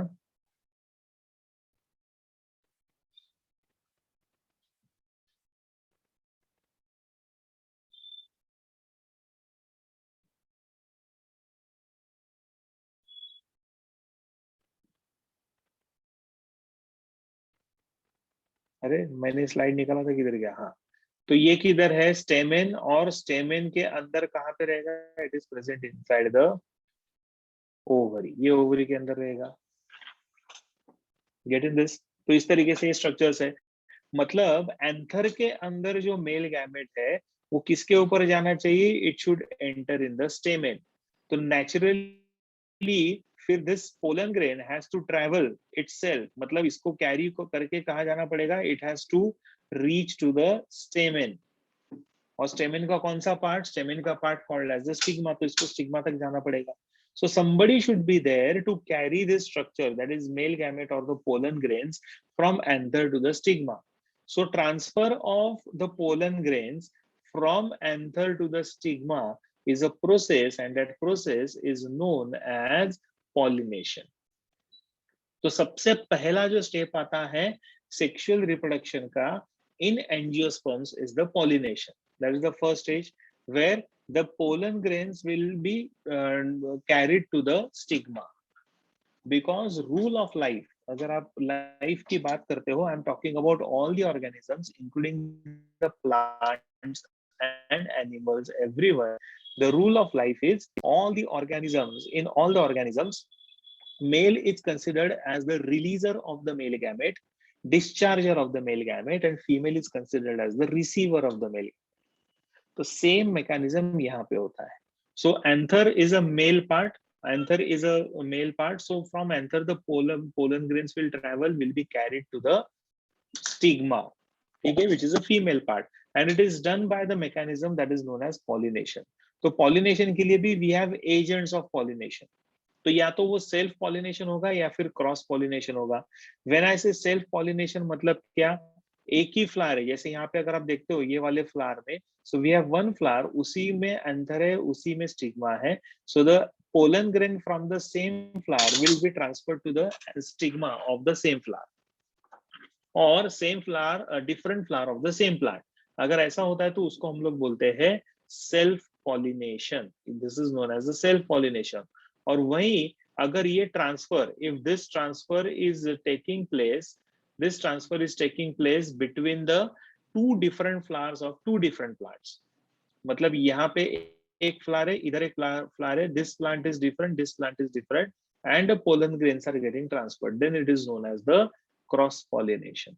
अरे मैंने स्लाइड निकाला था, किधर गया? हाँ, तो ये किधर है? स्टेमेन, और स्टेमेन के अंदर कहाँ पे रहेगा? It is present inside the ovary. ये ओवरी के अंदर रहेगा। Get in this? तो इस तरीके से ये स्ट्रक्चर्स है। मतलब एंथर के अंदर जो मेल गैमेट है, वो किसके ऊपर जाना चाहिए? It should enter in the stamen. तो नेचुरली फिर this pollen grain has to travel itself, मतलब इसको कैरी को करके कहाँ जाना पड़ेगा? It has to reach to the stamen. और स्टेमेन का कौन सा पार्ट? स्टेमेन का part called as the stigma, तो इसको स्टिग्मा तक जाना पड़ेगा। So somebody should be there to carry this structure, that is male gamete or the pollen grains, from anther to the stigma. So transfer of the pollen grains from anther to the stigma is a process, and that process is known as pollination. तो सबसे पहला जो step आता है sexual reproduction का in angiosperms is the pollination. That is the first stage where the pollen grains will be carried to the stigma. Because rule of life, अगर आप life की बात करते हो, I'm talking about all the organisms, including the plants and animals everywhere. The rule of life is all the organisms, in all the organisms, male is considered as the releaser of the male gamete, discharger of the male gamete, and female is considered as the receiver of the male. तो same mechanism यहाँ पे होता है. So anther is a male part. Anther is a male part. So from anther, the pollen grains will be carried to the stigma, okay, which is a female part, and it is done by the mechanism that is known as pollination. तो pollination के लिए भी we have agents of pollination. तो या तो वो self pollination होगा या फिर क्रॉस पॉलिनेशन होगा. व्हेन आई से सेल्फ पॉलिनेशन मतलब क्या, एक ही फ्लावर है, जैसे यहाँ पे अगर आप देखते हो ये वाले फ्लावर में, so we have one flower, उसी में एंथर है, उसी में स्टिग्मा है. So the pollen grain from the same flower will be transferred to the stigma of the same flower, or same flower, a different flower of the same plant. अगर ऐसा होता है तो उसको हम लोग बोलते हैं self pollination. This is known as the self pollination. और वहीं अगर ये transfer, if this transfer is taking place, this transfer is taking place between the two different flowers of two different plants. मतलब यहाँ पे एक flower है, इधर एक flower है, this plant is different, this plant is different, and the pollen grains are getting transferred. Then it is known as the cross pollination.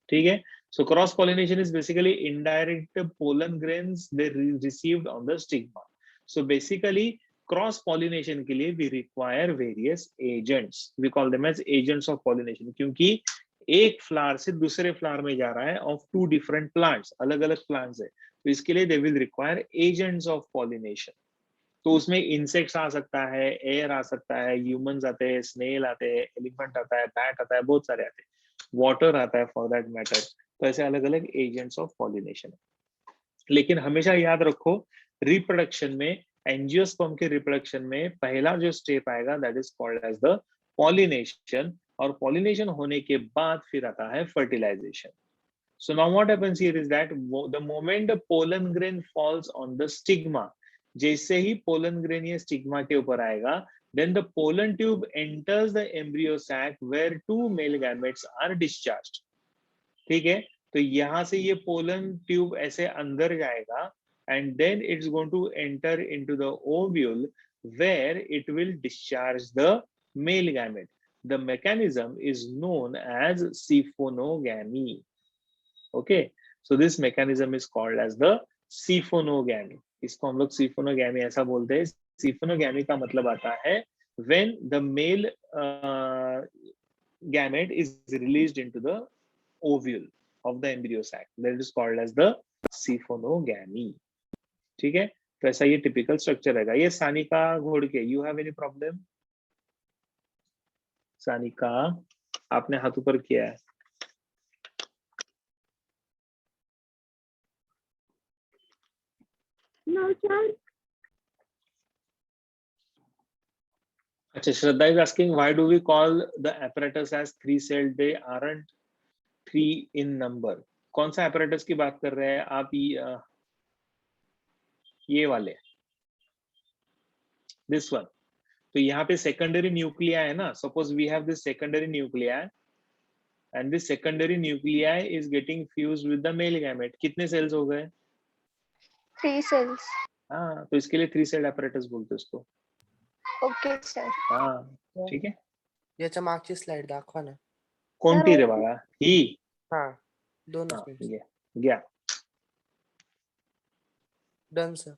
ठीक है? So cross pollination is basically indirect pollen grains they received on the stigma. So basically cross pollination के लिए we require various agents. We call them as agents of pollination, क्योंकि एक flower से दूसरे flower में जा रहा है ऑफ टू डिफरेंट प्लांट्स, अलग अलग प्लांट्स है, तो इसके लिए they will require agents of pollination. तो उसमें इंसेक्ट्स आ सकता है, एयर आ सकता है, ह्यूमंस आते हैं, स्नेल आते हैं, एलिफेंट आता है, बैट आता है, बहुत सारे आते हैं, वाटर आता है फॉर दैट मैटर. तो ऐसे अलग अलग एजेंट्स ऑफ पॉलिनेशन है. लेकिन हमेशा याद रखो, रिप्रोडक्शन में, एंजियोस्पर्म के रिप्रोडक्शन में पहला जो स्टेप आएगा that is called as the pollination. और पॉलिनेशन होने के बाद फिर आता है fertilisation. So now what happens here is that the moment the pollen grain falls on the stigma, जैसे ही पोलन ग्रेन ये स्टिग्मा के ऊपर आएगा, then the pollen tube enters the embryo sac where two male gametes are discharged. ठीक है? तो यहाँ से ये पोलन ट्यूब ऐसे अंदर जाएगा and then it's going to enter into the ovule where it will discharge the male gamete. The mechanism is known as siphonogamy. Okay, so this mechanism is called as the siphonogamy. इसको हम लोग siphonogamy ऐसा बोलते हैं. Siphonogamy का मतलब आता है when the male gamete is released into the ovule of the embryo sac. That is called as the siphonogamy. ठीक है? तो ऐसा ये टिपिकल स्ट्रक्चर रहेगा. ये Sanika Ghodke, you have any problem? Sanika, आपने हाथ ऊपर किया है. No, sir. अच्छा, श्रद्धा is asking why do we call the apparatus as three-celled? They aren't three in number. कौन सा apparatus की बात कर रहे हैं आप? ये वाले, this one. तो यहाँ पे secondary nuclei है ना. Suppose we have this secondary nuclei and this secondary nuclei is getting fused with the male gamete. कितने cells हो गए? 3 cells. हाँ, तो इसके लिए three celled apparatus बोलते हैं उसको. Okay, sir. हाँ, ठीक है. याच्या मागची स्लाइड दाखवा ना. कोणती रे बाळा? ही. हाँ, दोनों हाँ, स्लाइड्स. गया. Done sir.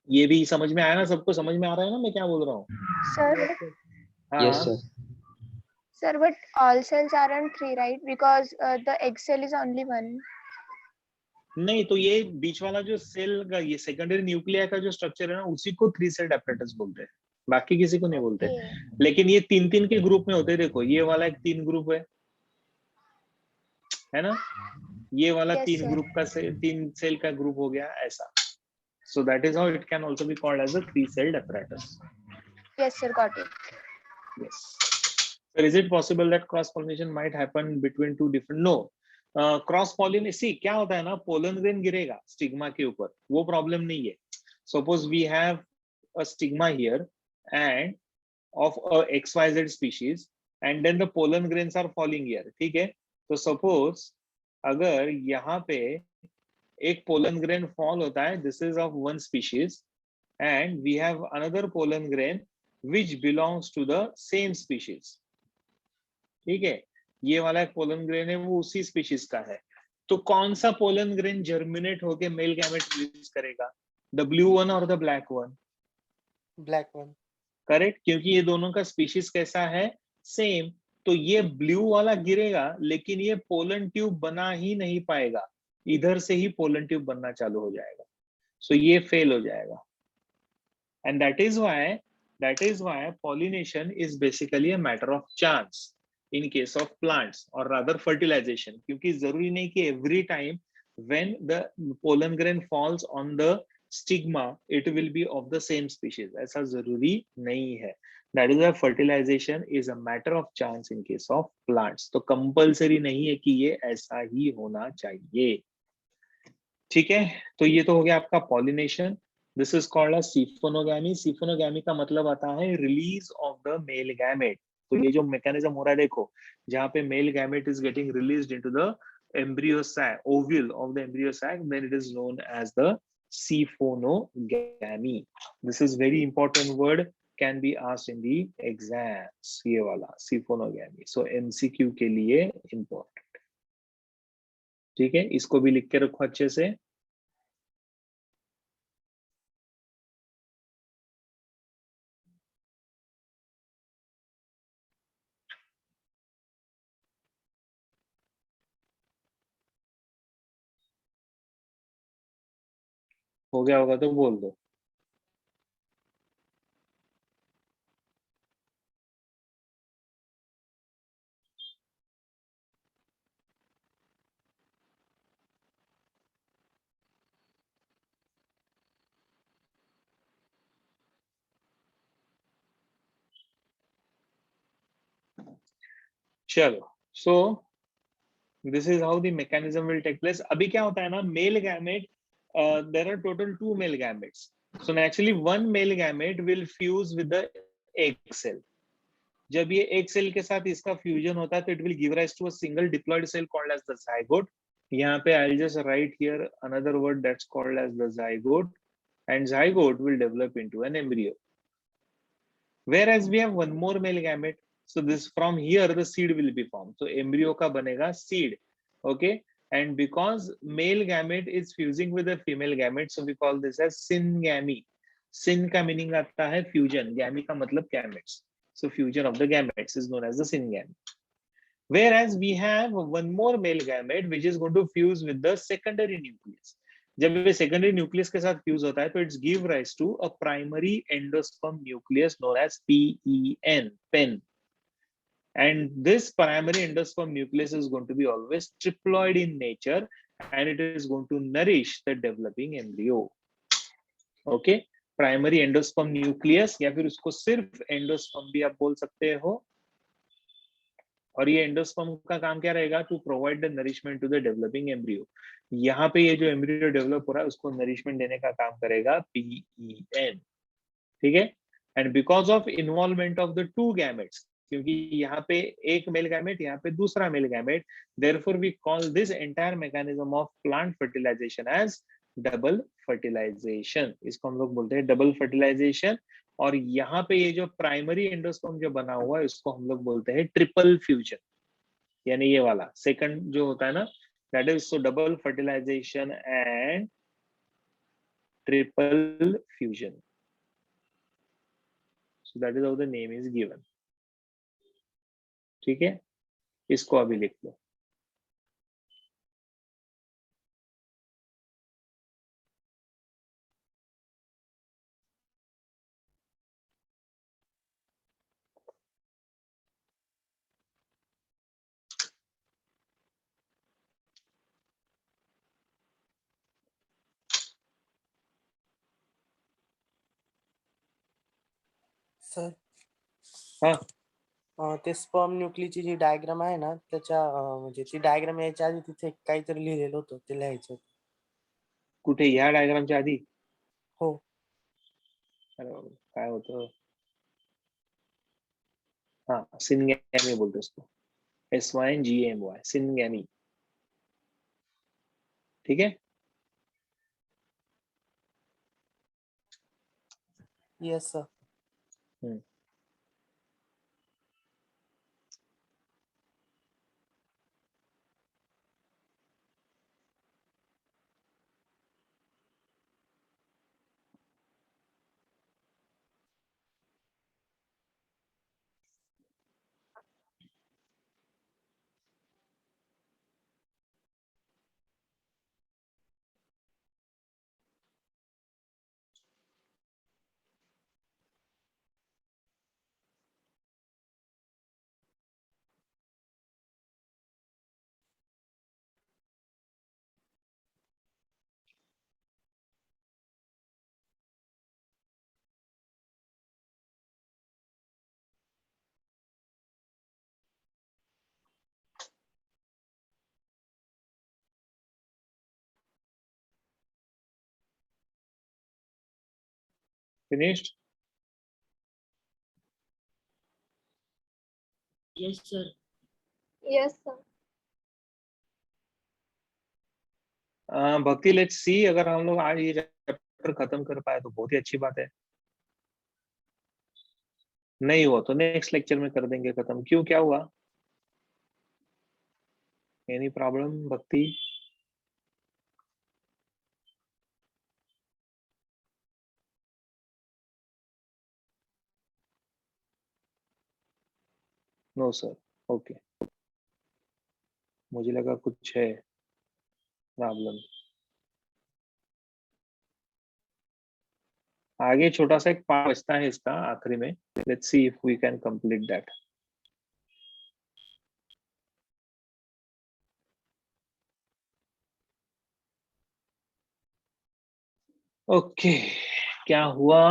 ये भी समझ में आया ना? सबको समझ में आ रहा है ना मैं क्या बोल रहा हूँ? Sir, Yes, sir. sir, but all cells aren't 3, right? Because the egg cell is only 1. नहीं, तो ये बीच वाला जो सेल का, ये सेकेंडरी न्यूक्लिया का जो स्ट्रक्चर है ना, उसी को थ्री सेल्ड apparatus बोलते हैं. बाकी किसी को नहीं बोलते. Okay. लेकिन ये 3-3 के ग्रुप में होते हैं. देखो, ये वाला एक 3 ग्रुप है ना? ये वाला Yes, 3 sir. ग्रुप का 3 सेल का ग्रुप हो गया ऐसा. So that is how it can also be called as a three-celled apparatus. Yes, sir, got it. Yes. So is it possible that cross pollination might happen between two different? No. Cross pollen सी क्या होता है ना, pollen grain गिरेगा stigma के ऊपर, वो problem नहीं है. Suppose we have a stigma here and of a XYZ species and then the pollen grains are falling here. ठीक है, तो सपोज अगर यहाँ पे एक पोलन ग्रेन फॉल होता है, this is of one species, and we have another pollen grain which belongs to the same species. ठीक है, ये वाला एक पोलन ग्रेन है, वो उसी स्पीशीज का है. तो कौन सा पोलन ग्रेन जर्मिनेट होके मेल गैमेट रिलीज करेगा, द ब्लू वन और the black one? Black one. Correct, क्योंकि ये दोनों का स्पीशीज कैसा है, सेम. तो ये ब्लू वाला गिरेगा लेकिन ये पोलन ट्यूब बना ही नहीं पाएगा, इधर से ही पोलन ट्यूब बनना चालू हो जाएगा. सो ये फेल हो जाएगा. And that is why pollination is basically a matter of chance in case of plants, or rather fertilization. क्योंकि जरूरी नहीं कि every time when the pollen grain falls on the stigma it will be of the same species. ऐसा जरूरी नहीं है. That is why fertilization is a matter of chance in case of plants. तो compulsory नहीं है कि ये ऐसा ही होना चाहिए. ठीक है, तो ये तो हो गया आपका pollination. This is called as सिफोनोगैमी. सिफोनोगैमी का मतलब आता है release of the male gamete. तो ये जो मैकेनिज्म हो रहा है देखो, जहाँ पे male gamete is getting released into the embryo sac, ovule of the embryo sac, then it is known as the siphonogamy. This is very important word, can be asked in the exams. ये वाला siphonogamy. So MCQ के लिए important. ठीक है, इसको भी लिख के रखो अच्छे से. हो गया होगा तो बोल दो. चलो, so this is how the mechanism will take place. अभी क्या होता है ना, male gamete, there are total 2 male gametes. So naturally one male gamete will fuse with the egg cell. जब ये egg cell के साथ इसका fusion होता है तो it will give rise to a single diploid cell called as the zygote. यहाँ पे I'll just write here another word that's called as the zygote, and zygote will develop into an embryo. Whereas we have one more male gamete. So this from here the seed will be formed. So embryo का बनेगा seed. Okay, and because male gamete is fusing with a female gamete, so we call this as syngamy. Syn का meaning आता है fusion, gamy का मतलब gametes. So fusion of the gametes is known as the syngamy. Whereas we have one more male gamete which is going to fuse with the secondary nucleus. जब ये secondary nucleus के साथ fuse होता है तो it's give rise to a primary endosperm nucleus known as PEN, pen. And this primary endosperm nucleus is going to be always triploid in nature, and it is going to nourish the developing embryo. Okay, primary endosperm nucleus, या फिर उसको सिर्फ endosperm भी आप बोल सकते हो. और ये एंडोस्पर्म का काम क्या रहेगा, to provide the nourishment to the developing embryo. यहाँ पे ये जो एम्ब्रियो डेवलप हो रहा है उसको नरिशमेंट देने का काम करेगा PEN. ठीक है, and because of involvement of the two gametes, क्योंकि यहाँ पे एक मेल गैमेट, यहाँ पे दूसरा male gamete, therefore we call this entire mechanism of plant fertilisation as double fertilisation. इसको हम लोग बोलते हैं डबल फर्टिलाइजेशन. और यहाँ पे ये जो प्राइमरी एंडोस्पर्म जो बना हुआ है उसको हम लोग बोलते हैं ट्रिपल फ्यूजन, यानी ये वाला सेकंड जो होता है ना, that is so double fertilisation and triple fusion. So that is how the name is given. ठीक है, इसको अभी लिख लो. सर हाँ ते स्पर्म न्यूक्लीची जी डायग्राम आहे ना त्याच्या म्हणजे ती डायग्राम यायच्या आधी तिथे काहीतरी लिहिलेलं होतं ते लिहायचं होतं. कुठे ह्या डायग्रामच्या आधी? हो. अरे बाबा, काय होतं? हाँ सिनगैमी बोलते उसको, SYNGAMY सिनगैमी. ठीक है. Yes sir. Hmm. Finished? Yes, sir. Yes, sir. Bhakti, let's see, अगर हम लोग आज ये चैप्टर खत्म कर पाए तो बहुत ही अच्छी बात है. नहीं हुआ तो नेक्स्ट लेक्चर में कर देंगे खत्म. क्यों, क्या हुआ? Any problem Bhakti? No sir. Okay, मुझे लगा कुछ है प्रॉब्लम. आगे छोटा सा एक पार्ट बचता है इसका आखिरी में. Let's see if we can complete that. Okay, क्या हुआ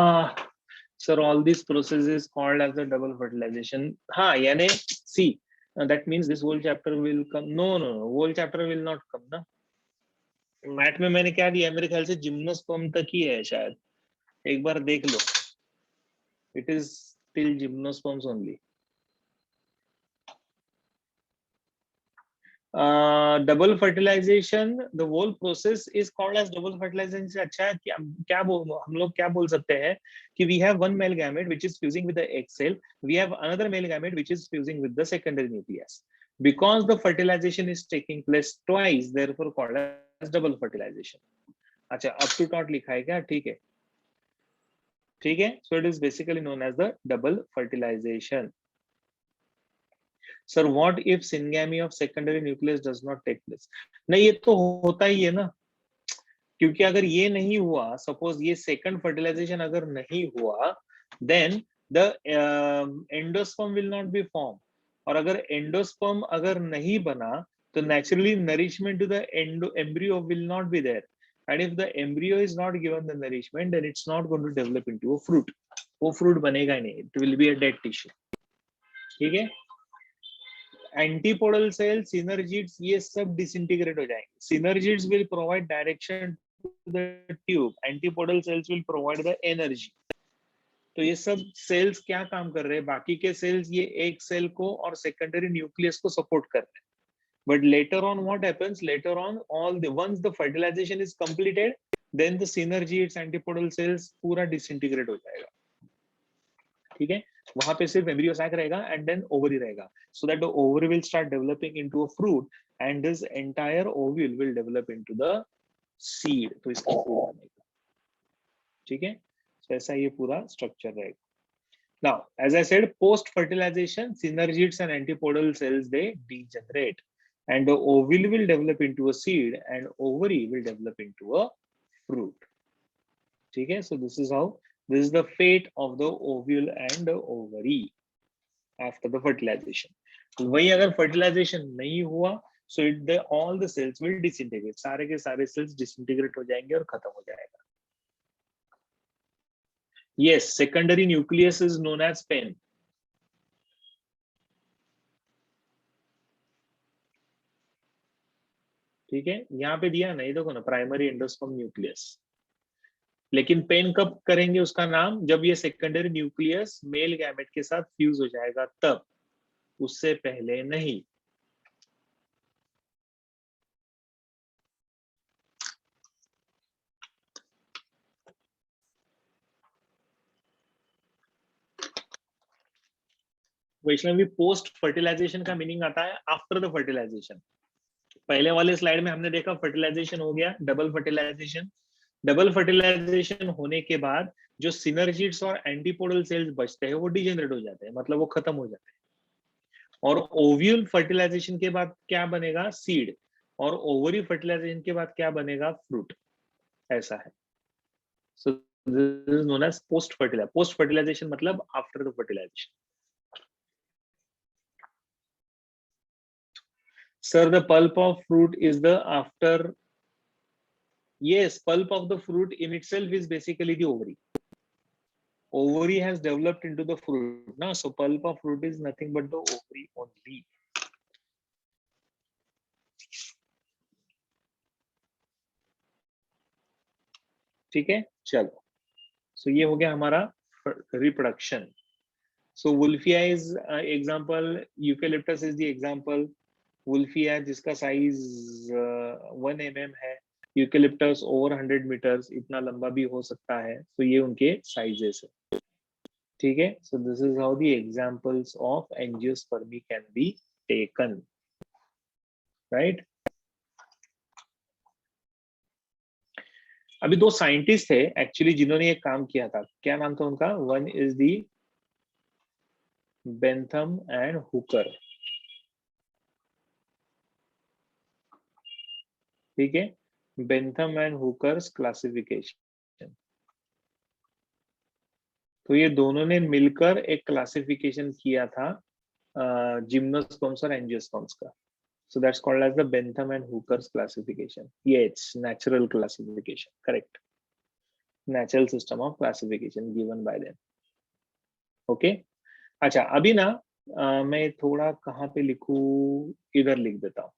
sir? All this process is called as the double fertilisation. हाँ, यानी see that means this whole chapter will come. No no no, whole chapter will not come ना. Math में मैंने क्या दिया? मेरे ख्याल से जिम्नोस्पर्म तक ही है शायद. एक बार देख लो. It is till gymnosperms only. Double fertilisation, the whole process is called as double fertilisation. से अच्छा है क्या? क्या हम लोग क्या बोल सकते हैं कि we have one male gamete which is fusing with the egg cell, we have another male gamete which is fusing with the secondary nucleus. Because the fertilisation is taking place twice, therefore called as double fertilisation. अच्छा, up to dot लिखा है क्या? ठीक है, ठीक है. So it is basically known as the double fertilisation. Sir what if syngamy of secondary nucleus does not take place? नहीं, ये तो होता ही है ना. क्योंकि अगर ये नहीं हुआ, सपोज ये सेकंड फर्टिलाइजेशन अगर नहीं हुआ, then the endosperm will not be form. और अगर एंडोस्पर्म अगर नहीं बना तो naturally nourishment to the embryo will not be there. And if the embryo is not given the nourishment, then it's not going to develop into a fruit. वो fruit बनेगा ही नहीं. It will be a dead tissue. ठीक है. Antipodal cell, synergids, ये सब disintegrate हो जाएंगे. Synergids will provide direction to the tube, antipodal cells will provide the energy. तो ये सब सेल्स क्या काम कर रहे हैं? बाकी के सेल्स ये एक सेल को और सेकेंडरी न्यूक्लियस को सपोर्ट कर रहे हैं. But later on what happens? Later on all the once the fertilisation is completed, then the synergids, antipodal cells पूरा डिसइंटीग्रेट हो जाएगा. ठीक है. वहां पे सिर्फ एम्ब्रियो सैक रहेगा एंड देन ओवरी रहेगा, so that the ovary will start developing into a fruit and this entire ovule will develop into the seed. तो इसका फ्रूट बनेगा. ठीक है. तो ऐसा ये पूरा स्ट्रक्चर रहेगा. Now, as I said, post fertilization, synergids and antipodal cells they degenerate, and the ovule will develop into a seed, and ovary will develop into a fruit. Okay, so this is the fate of the ovule and the ovary after the fertilization. तो वही अगर fertilization नहीं हुआ, so all the cells will disintegrate. सारे के सारे cells disintegrate हो जाएंगे और खत्म हो जाएगा. Yes, secondary nucleus is known as pen. ठीक है, यहाँ पे दिया नहीं, देखो ना, प्राइमरी एंडोस्पर्म न्यूक्लियस। लेकिन पेन कब करेंगे उसका नाम, जब ये सेकेंडरी न्यूक्लियस मेल गैमेट के साथ फ्यूज हो जाएगा तब, उससे पहले नहीं। वैष्णवी, पोस्ट फर्टिलाइजेशन का मीनिंग आता है आफ्टर द फर्टिलाइजेशन। पहले वाले स्लाइड में हमने देखा फर्टिलाइजेशन हो गया, डबल फर्टिलाइजेशन। डबल फर्टिलाइजेशन होने के बाद जो सिनर्जिड्स और एंटीपोडल सेल्स बचते हैं वो डिजेनरेट हो जाते हैं, मतलब वो खत्म हो जाते हैं। और ओव्यूल फर्टिलाइजेशन के बाद क्या बनेगा, सीड। और ओवरी फर्टिलाइजेशन के बाद क्या बनेगा, फ्रूट। ऐसा है। So this is known as post fertilisation. Post fertilisation मतलब after the fertilisation. Sir, the pulp of fruit is the after. Yes, pulp of the fruit in itself is basically the ovary. Ovary has developed into the fruit. Now, so pulp of fruit is nothing but the ovary only. ठीक है, चलो। So ये हो गया हमारा reproduction. So Wolffia is example. Eucalyptus is the example. Wolffia जिसका size 1 mm है. Eucalyptus over 100 metres, इतना लंबा भी हो सकता है। तो ये उनके साइजेस है। ठीक है, so this is how the examples of angiospermae can be taken, right. अभी दो साइंटिस्ट थे एक्चुअली जिन्होंने ये काम किया था, क्या नाम था उनका, one is the Bentham and Hooker. ठीक है, बेंथम एंड हुकर्स क्लासिफिकेशन। तो ये दोनों ने मिलकर एक क्लासिफिकेशन किया था जिम्नोस्पर्म्स और एंजियोस्पर्म्स का। So that's called as the Bentham and Hooker's classification. Yeah, it's natural classification, correct. Natural system of classification given by them. Okay. अच्छा, अभी ना मैं थोड़ा कहाँ पे लिखूं, इधर लिख देता हूँ।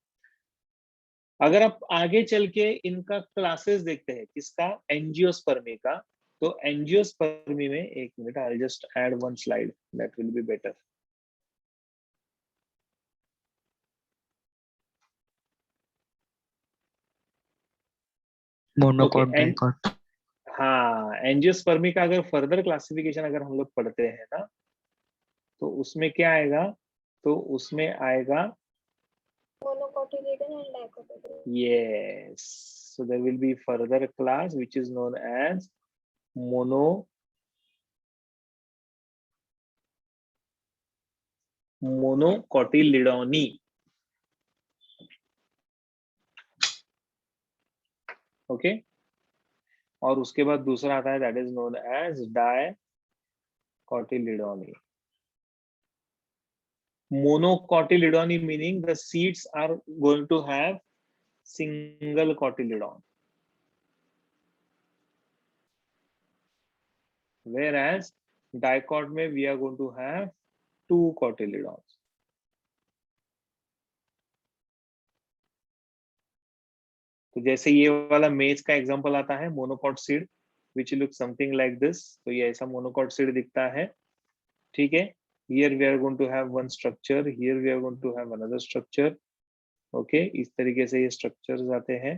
अगर आप आगे चल के इनका क्लासेस देखते हैं, किसका, एंजियोस्पर्मी का, तो एंजियोस्पर्मी में, एक minute, I just add one slide, that will be better. Monocot, dicot. हाँ, एंजियोस्पर्मी का अगर फर्दर क्लासिफिकेशन अगर हम लोग पढ़ते हैं ना, तो उसमें क्या आएगा, तो उसमें आएगा monocotyledon and dicotyledon. yes, so there will be further class which is known as monocotyledony. Okay, और उसके बाद दूसरा आता है that is known as dicotyledony. Monocotyledony meaning the seeds are going to have single cotyledon, whereas dicot में we are going to have two cotyledons. तो जैसे ये वाला मेज का एग्जांपल आता है, monocot seed which looks something like this, तो ये ऐसा मोनोकॉट सीड दिखता है। ठीक है, here we are going to have one structure, here we are going to have another structure. okay, इस तरीके से ये structures आते हैं।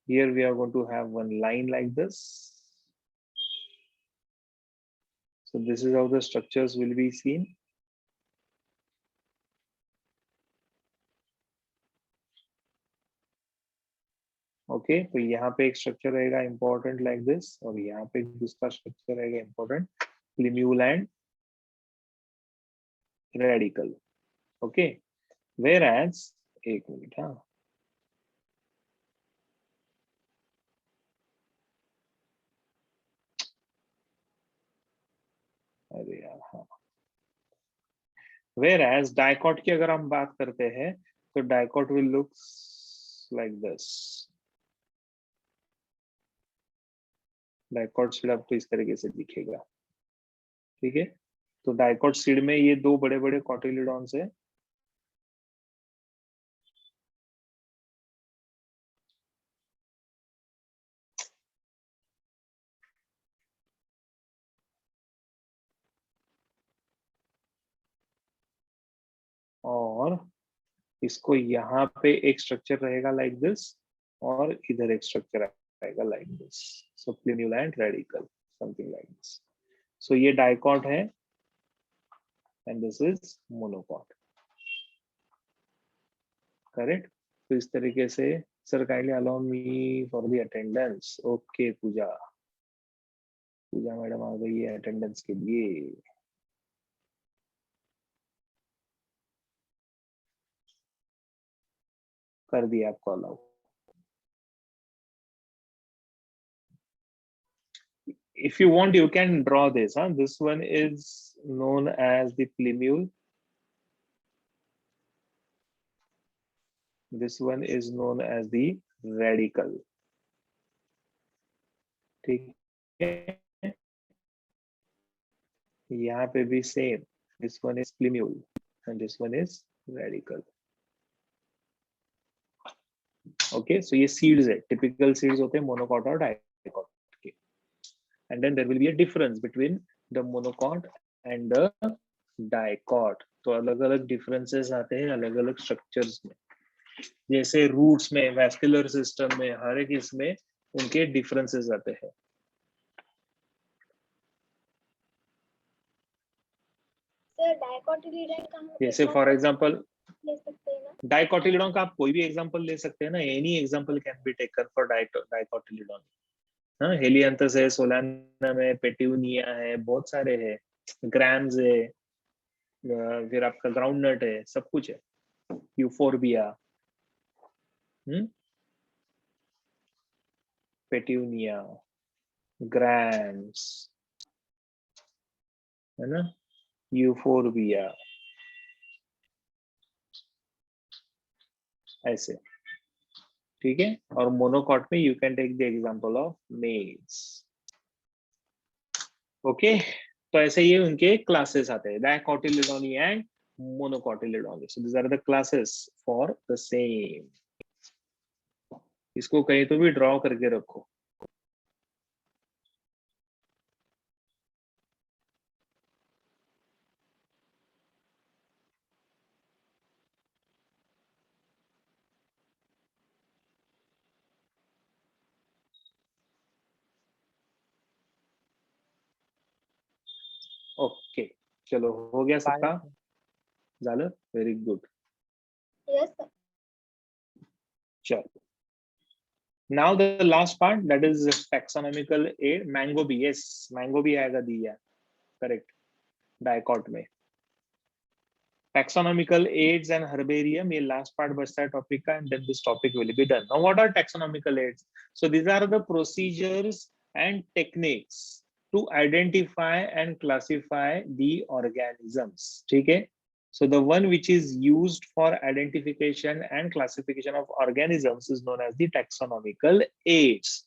here we are going to have one line like this. so this is how the structures will be seen. Okay, तो यहाँ पे एक स्ट्रक्चर रहेगा इंपॉर्टेंट लाइक दिस, और यहाँ पे दूसरा स्ट्रक्चर रहेगा important, plumule and radicle. Okay, whereas, एक मिनट, हाँ, अरे यार, हाँ, वेयर एज डाइकॉट की अगर हम बात करते हैं, तो dicot will look like this. Dicot seed आपको इस तरीके से दिखेगा। ठीक है, तो डाइकॉट सीड में ये दो बड़े बड़े कॉटिलिडॉन्स है, और इसको यहाँ पे एक स्ट्रक्चर रहेगा लाइक दिस और इधर एक स्ट्रक्चर रहेगा like this. So plumule and radicle something like this. So ये डाइकॉट है and this is monocot. Correct. तो इस तरीके से sir kindly allow me for the attendance. Okay Puja madam आ गई है अटेंडेंस के लिए. कर दिया आपको allow. If you want, you can draw this. This one is known as the plumule. This one is known as the radical. ठीक है. यहाँ पे भी same. This one is plumule and this one is radical. Okay, so ये seeds है. Typical seeds होते हैं monocot और dicot के. And then there will be a difference between the monocot and the dicot. तो अलग अलग differences आते हैं अलग अलग structures में. जैसे रूट्स में, वैस्कुलर सिस्टम में, हर एक इसमें उनके डिफरेंसेस आते हैं. सर डाइकोटिलीडन का हम जैसे फॉर एग्जांपल ले सकते हैं ना. डाइकोटिलीडॉन का आप कोई भी एग्जांपल ले सकते हैं ना. Any example can be taken for dicotyledon. हाँ, हेलियांथस है, सोलानम है, पेट्यूनिया है, बहुत सारे हैं. ग्राम्स है, फिर आपका ग्राउंडनट है, सब कुछ है. यूफोर्बिया, पेट्यूनिया, ग्राम्स, है ना, यूफोर्बिया, ऐसे. ठीक है. और मोनोकॉट में you can take the example of maize. Okay. तो ऐसे ये उनके क्लासेस आते हैं, dicotyledony and monocotyledony. So this are the classes for the same. इसको कहीं तो भी ड्रॉ करके रखो. ओके, चलो हो गया सबका. झालं. Very good. Yes sir. चलो. Now the last part, that is taxonomical aid. Mango bee, yes, mango bee आएगा दिया. Correct. Dicot में. Taxonomical aids and herbarium, ये last part बचता है topic का, and then this topic will be done. Now what are taxonomical aids? So these are the procedures and techniques to identify and classify the organisms. ठीक है. So the one which is used for identification and classification of organisms is known as the taxonomical aids.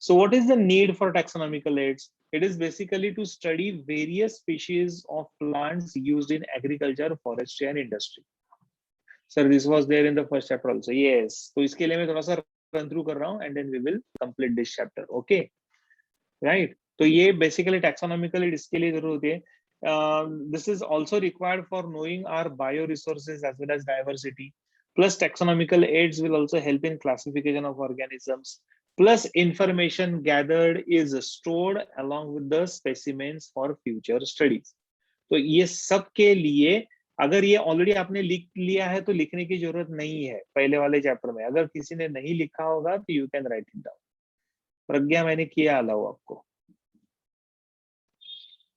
So what is the need for taxonomical aids? It is basically to study various species of plants used in agriculture, forestry and industry. Sir, this was there in the first chapter also. Yes. तो इसके लिए मैं थोड़ा सा run through कर रहा हूँ and then we will complete this chapter. Okay. Right. तो ये basically taxonomical aid इसके लिए जरूरत है. This is also required for knowing our bioresources as well as diversity. Plus taxonomical aids will also help in classification of organisms. Plus information gathered is stored along with the specimens for future studies. तो ये सब के लिए अगर ये already आपने लिख लिया है तो लिखने की जरूरत नहीं है पहले वाले चैप्टर में. अगर किसी ने नहीं लिखा होगा तो you can write it down. Pragya मैंने किया अलाउ आपको.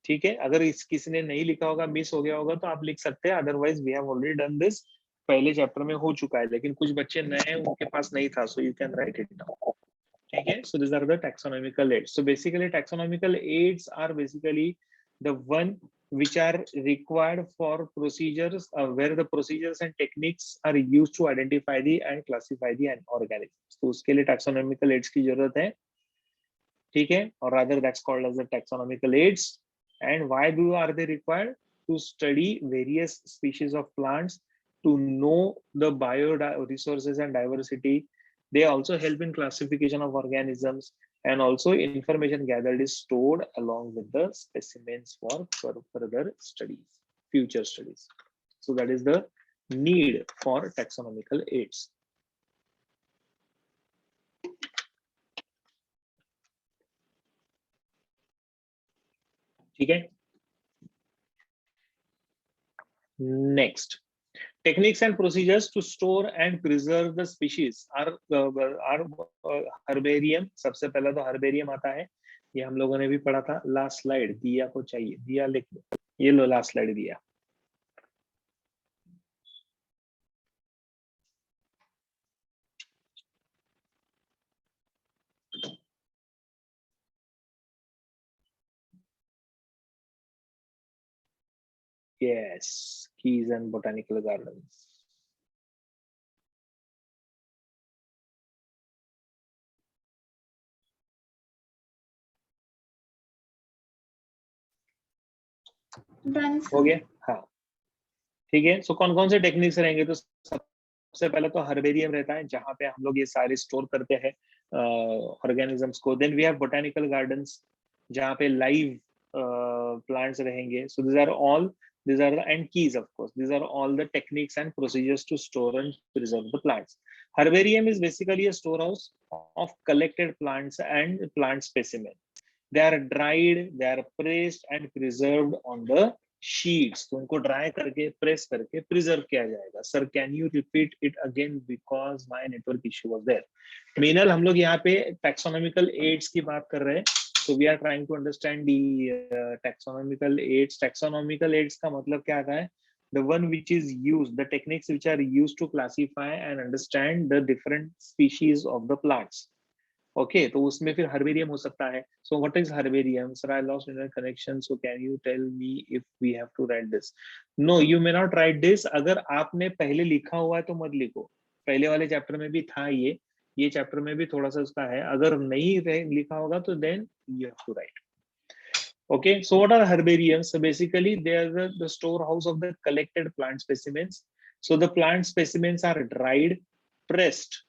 ठीक है. अगर इस किसी ने नहीं लिखा होगा, मिस हो गया होगा तो आप लिख सकते हैं. Otherwise we have already done this. पहले चैप्टर में हो चुका है लेकिन कुछ बच्चे नए उनके पास नहीं था. So you can write it down. ठीक है. So this are the taxonomical aids. So basically taxonomical aids are basically the one which are required for procedures where the procedures and techniques are used to identify the and classify the organisms. तो उसके लिए taxonomical aids की जरूरत है. ठीक है. और rather that's called as the taxonomical aids. And why are they required? To study various species of plants, to know the bioresources and diversity. They also help in classification of organisms, and also information gathered is stored along with the specimens for further studies, future studies. So that is the need for taxonomical aids. ठीक है. Next, techniques and procedures to store and preserve the species are herbarium. सबसे पहला तो herbarium आता है, ये हम लोगों ने भी पढ़ा था. लास्ट स्लाइड दिया को चाहिए, दिया लिख लो, ये लो लास्ट स्लाइड दिया. Yes, keys and botanical gardens. हो गया. हाँ ठीक है. सो कौन कौन से टेक्निक्स रहेंगे? तो सबसे पहले तो हर्बेरियम रहता है, जहाँ पे हम लोग ये सारे स्टोर करते हैं ऑर्गेनिजम्स को. Then we have botanical gardens, जहाँ पे लाइव प्लांट्स रहेंगे. सो these are the and keys, of course. These are all the techniques and procedures to store and preserve the plants. Herbarium is basically a storehouse of collected plants and plant specimens. They are dried, they are pressed and preserved on the sheets. तो उनको dry करके press करके preserve किया जाएगा. Sir can you repeat it again because my network issue was there. Meenal, हम लोग यहाँ पे टैक्सोनॉमिकल एड्स की बात कर रहे हैं. So we are trying to understand the taxonomical aids. Taxonomical aids का मतलब क्या आता है? The one which is used, the techniques which are used to classify and understand the different species of the plants. Okay, तो उसमें फिर herbarium हो सकता है. So what is herbarium? Sir, I lost internet connection. So can you tell me if we have to write this? No, you may not write this. अगर आपने पहले लिखा हुआ है तो मत लिखो. पहले वाले चैप्टर में भी था ये चैप्टर में भी थोड़ा सा उसका है. अगर नहीं लिखा होगा तो then you have to write. Okay, so what are herbariums? So basically they are the storehouse of the collected plant specimens. So the plant specimens are dried, pressed.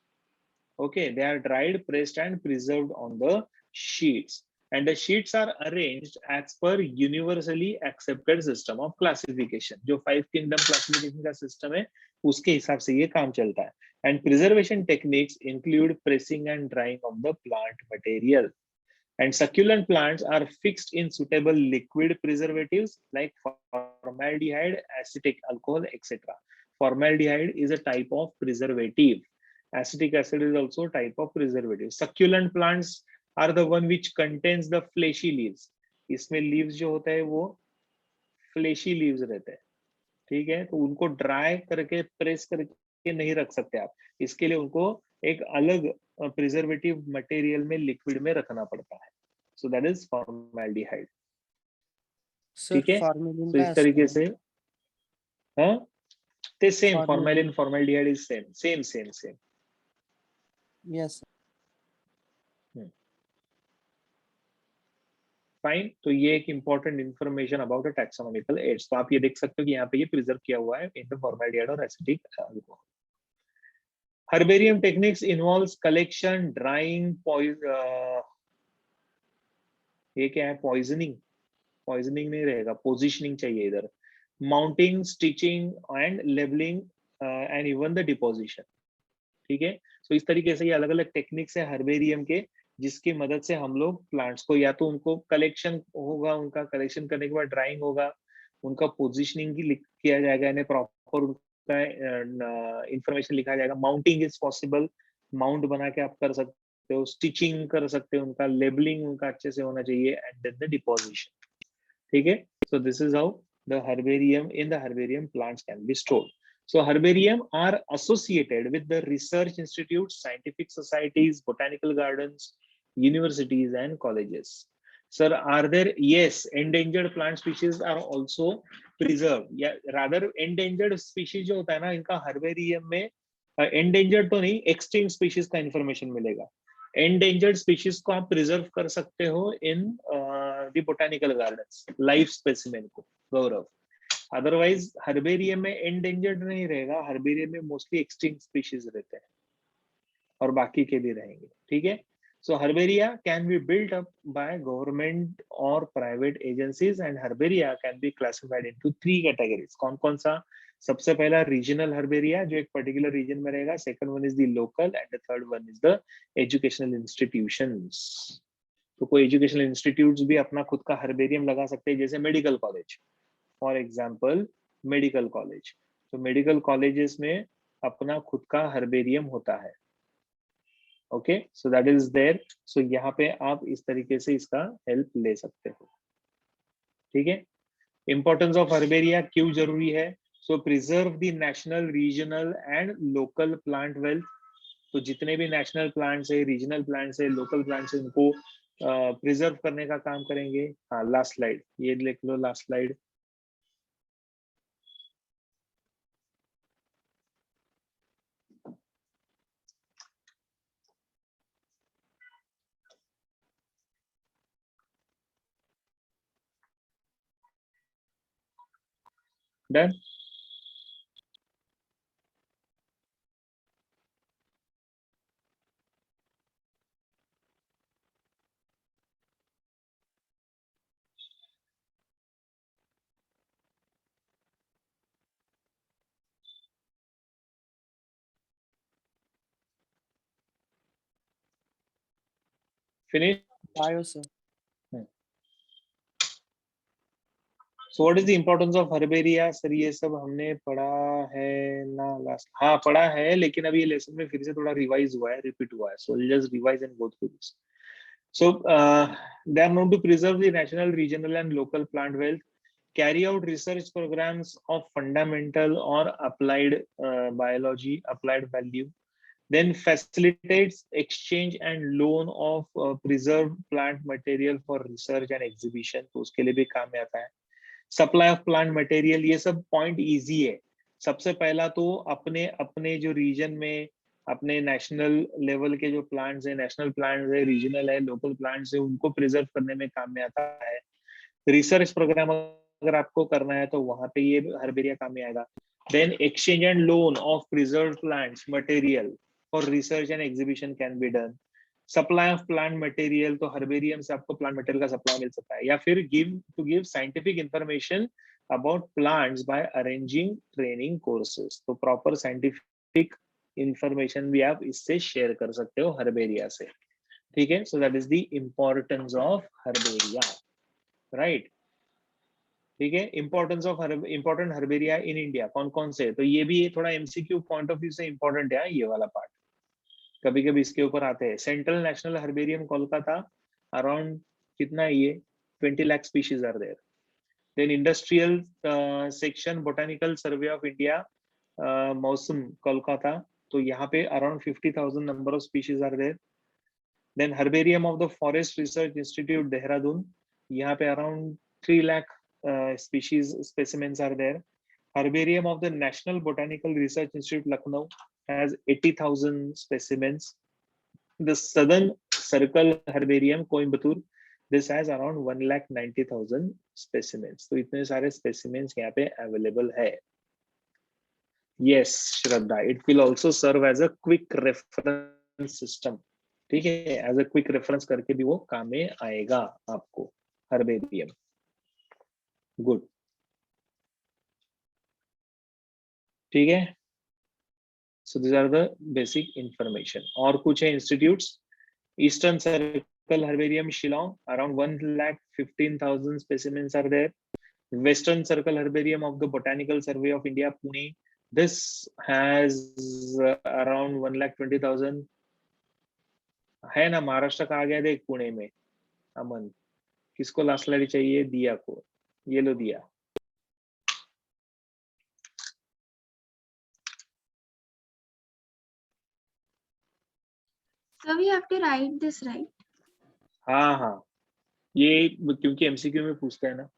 Okay, they are dried, pressed and preserved on the sheets, and the sheets are arranged as per universally accepted system of classification. जो 5 kingdom classification का system है, उसके हिसाब से ये काम चलता है. And preservation techniques include pressing and drying of the plant material. And succulent plants are fixed in suitable liquid preservatives like formaldehyde, acetic alcohol, etc. Formaldehyde is a type of preservative. Acetic acid is also a type of preservative. Succulent plants are the one which contains the fleshy leaves. इसमें leaves जो होता है वो fleshy leaves रहते हैं. ठीक है, तो उनको ड्राई करके प्रेस करके नहीं रख सकते आप. इसके लिए उनको एक अलग प्रिजर्वेटिव मटेरियल में लिक्विड में रखना पड़ता है. So that is formaldehyde. ठीक है, तो इस तरीके से हाँ ते same formalin formaldehyde is same. Yes fine. तो ये एक important information about the taxonomical aids. तो आप ये देख सकते हो कि यहाँ पे ये प्रिजर्व किया हुआ है इन द फॉर्मल्डिहाइड और acetic alcohol. Herbarium techniques involves collection, drying, ये क्या है? पॉइजनिंग नहीं रहेगा, पोजिशनिंग चाहिए इधर. Mounting, stitching and labelling and even the deposition. ठीक है, तो इस तरीके से ये अलग अलग टेक्निक्स है हर्बेरियम के, जिसकी मदद से हम लोग प्लांट्स को या तो उनको कलेक्शन होगा, उनका कलेक्शन करने के बाद ड्राइंग होगा, उनका पोजिशनिंग किया जाएगा, यानी प्रॉपर इंफॉर्मेशन लिखा जाएगा. माउंटिंग इज पॉसिबल, माउंट बना के आप कर सकते हो. स्टिचिंग कर सकते हो, उनका लेबलिंग उनका अच्छे से होना चाहिए, एंड देन द डिपोजिशन. ठीक है, so this is how the herbarium in the herbarium plants can be stored. So herbarium are associated with the research institutes, scientific societies, botanical gardens, universities and colleges. Sir, are there? Yes, endangered plant species are also preserved. Yeah, rather endangered species जो होता है ना, इनका herbarium में endangered तो नहीं, extinct species का information मिलेगा. Endangered species को आप preserve कर सकते हो in the botanical gardens, live specimen को, गौरव. अदरवाइज हर्बेरियम में एंडेंजर्ड नहीं रहेगा, हर्बेरियम में मोस्टली एक्सटिंक्ट स्पीशीज रहते हैं और बाकी के भी रहेंगे. ठीक है, so herbaria can be built up by government और private agencies, and herbaria can be classified into 3 categories. कौन कौन सा? सबसे पहला रीजनल हर्बेरिया जो एक पर्टिकुलर रीजन में रहेगा, second one is the local and the third one is the educational institutions. तो कोई एजुकेशनल इंस्टीट्यूट्स भी अपना खुद का हर्बेरियम लगा सकते हैं, जैसे medical college, for example medical college. तो मेडिकल कॉलेजेस में अपना खुद का हर्बेरियम होता है। Okay, so that is there. सो यहाँ पे आप इस तरीके से इसका हेल्प ले सकते हो। ठीक है, इंपॉर्टेंस ऑफ हर्बेरिया क्यों जरूरी है? So preserve the national, regional and local plant wealth. तो जितने भी नेशनल प्लांट्स है, रीजनल प्लांट्स है, लोकल प्लांट्स है, उनको प्रिजर्व करने का काम करेंगे। हाँ, लास्ट स्लाइड ये लिख लो, लास्ट स्लाइड। डन। फिनिश। आयो sir. So what is the importance of herbaria? Sir ये सब हमने पढ़ा है ना लास्ट? हाँ पढ़ा है, लेकिन अभी ये लेसन में फिर से थोड़ा रिवाइज हुआ है, रिपीट हुआ है। So just revise and go through this. So they are known to preserve the national, regional, and local plant wealth, carry out research programs of fundamental or applied biology, applied value, then facilitates exchange and loan of preserved plant material for research and exhibition. तो उसके लिए भी काम में आता है। Supply of plant material, ये सब पॉइंट इजी है। सबसे पहला तो अपने अपने जो रीजन में, अपने नेशनल लेवल के जो प्लांट्स है, नेशनल प्लांट्स है, रीजनल है, लोकल प्लांट्स है, उनको प्रिजर्व करने में काम में आता है। रिसर्च प्रोग्राम अगर आपको करना है तो वहां पे ये हर्बेरिया काम में आएगा। Then exchange and loan of preserve plants material for research and exhibition can be done. Supply of plant material, तो हर्बेरियम से आपको प्लांट मटेरियल का सप्लाई मिल सकता है। या फिर give scientific information about plants by arranging training courses. तो प्रॉपर साइंटिफिक इंफॉर्मेशन भी आप इससे शेयर कर सकते हो हर्बेरिया से। ठीक है, so that is the importance of herbaria, right. ठीक है, importance of important herbaria in India कौन कौन से? तो ये भी थोड़ा एमसीक्यू पॉइंट ऑफ व्यू से इंपॉर्टेंट है ये वाला पार्ट, कभी कभी इसके ऊपर आते हैं। Central national herbarium Kolkata, around कितना है ये? 20 lakh species are there. Then industrial section botanical survey of India, मौसम कोलकाता, तो यहाँ पे around 50,000 number of species are there. Then herbarium of the forest research institute Dehradun, यहाँ पे around 3 lakh species specimens are there. Herbarium of the National Botanical Research Institute Lucknow has 80,000 specimens. The Southern Circle Herbarium Coimbatore, this has around 1,90,000 specimens. तो इतने सारे specimens यहाँ पे available है। Yes, Shraddha, it will also serve as a quick reference system. ठीक है, as a quick reference करके भी वो काम में आएगा आपको herbarium. गुड, ठीक है। So this are the basic information. और कुछ है institutes? Eastern circle herbarium Shillong, around 1,15,000 specimens are there. Western circle herbarium of the botanical survey of India Pune, this has around 1,20,000। है ना, महाराष्ट्र का आ गया देख पुणे में। अमन, किसको लास्ट स्लाइड चाहिए? दिया को, ये लो दिया। So we have to write this, right? हाँ हाँ, ये क्योंकि एमसीक्यू में पूछता है ना।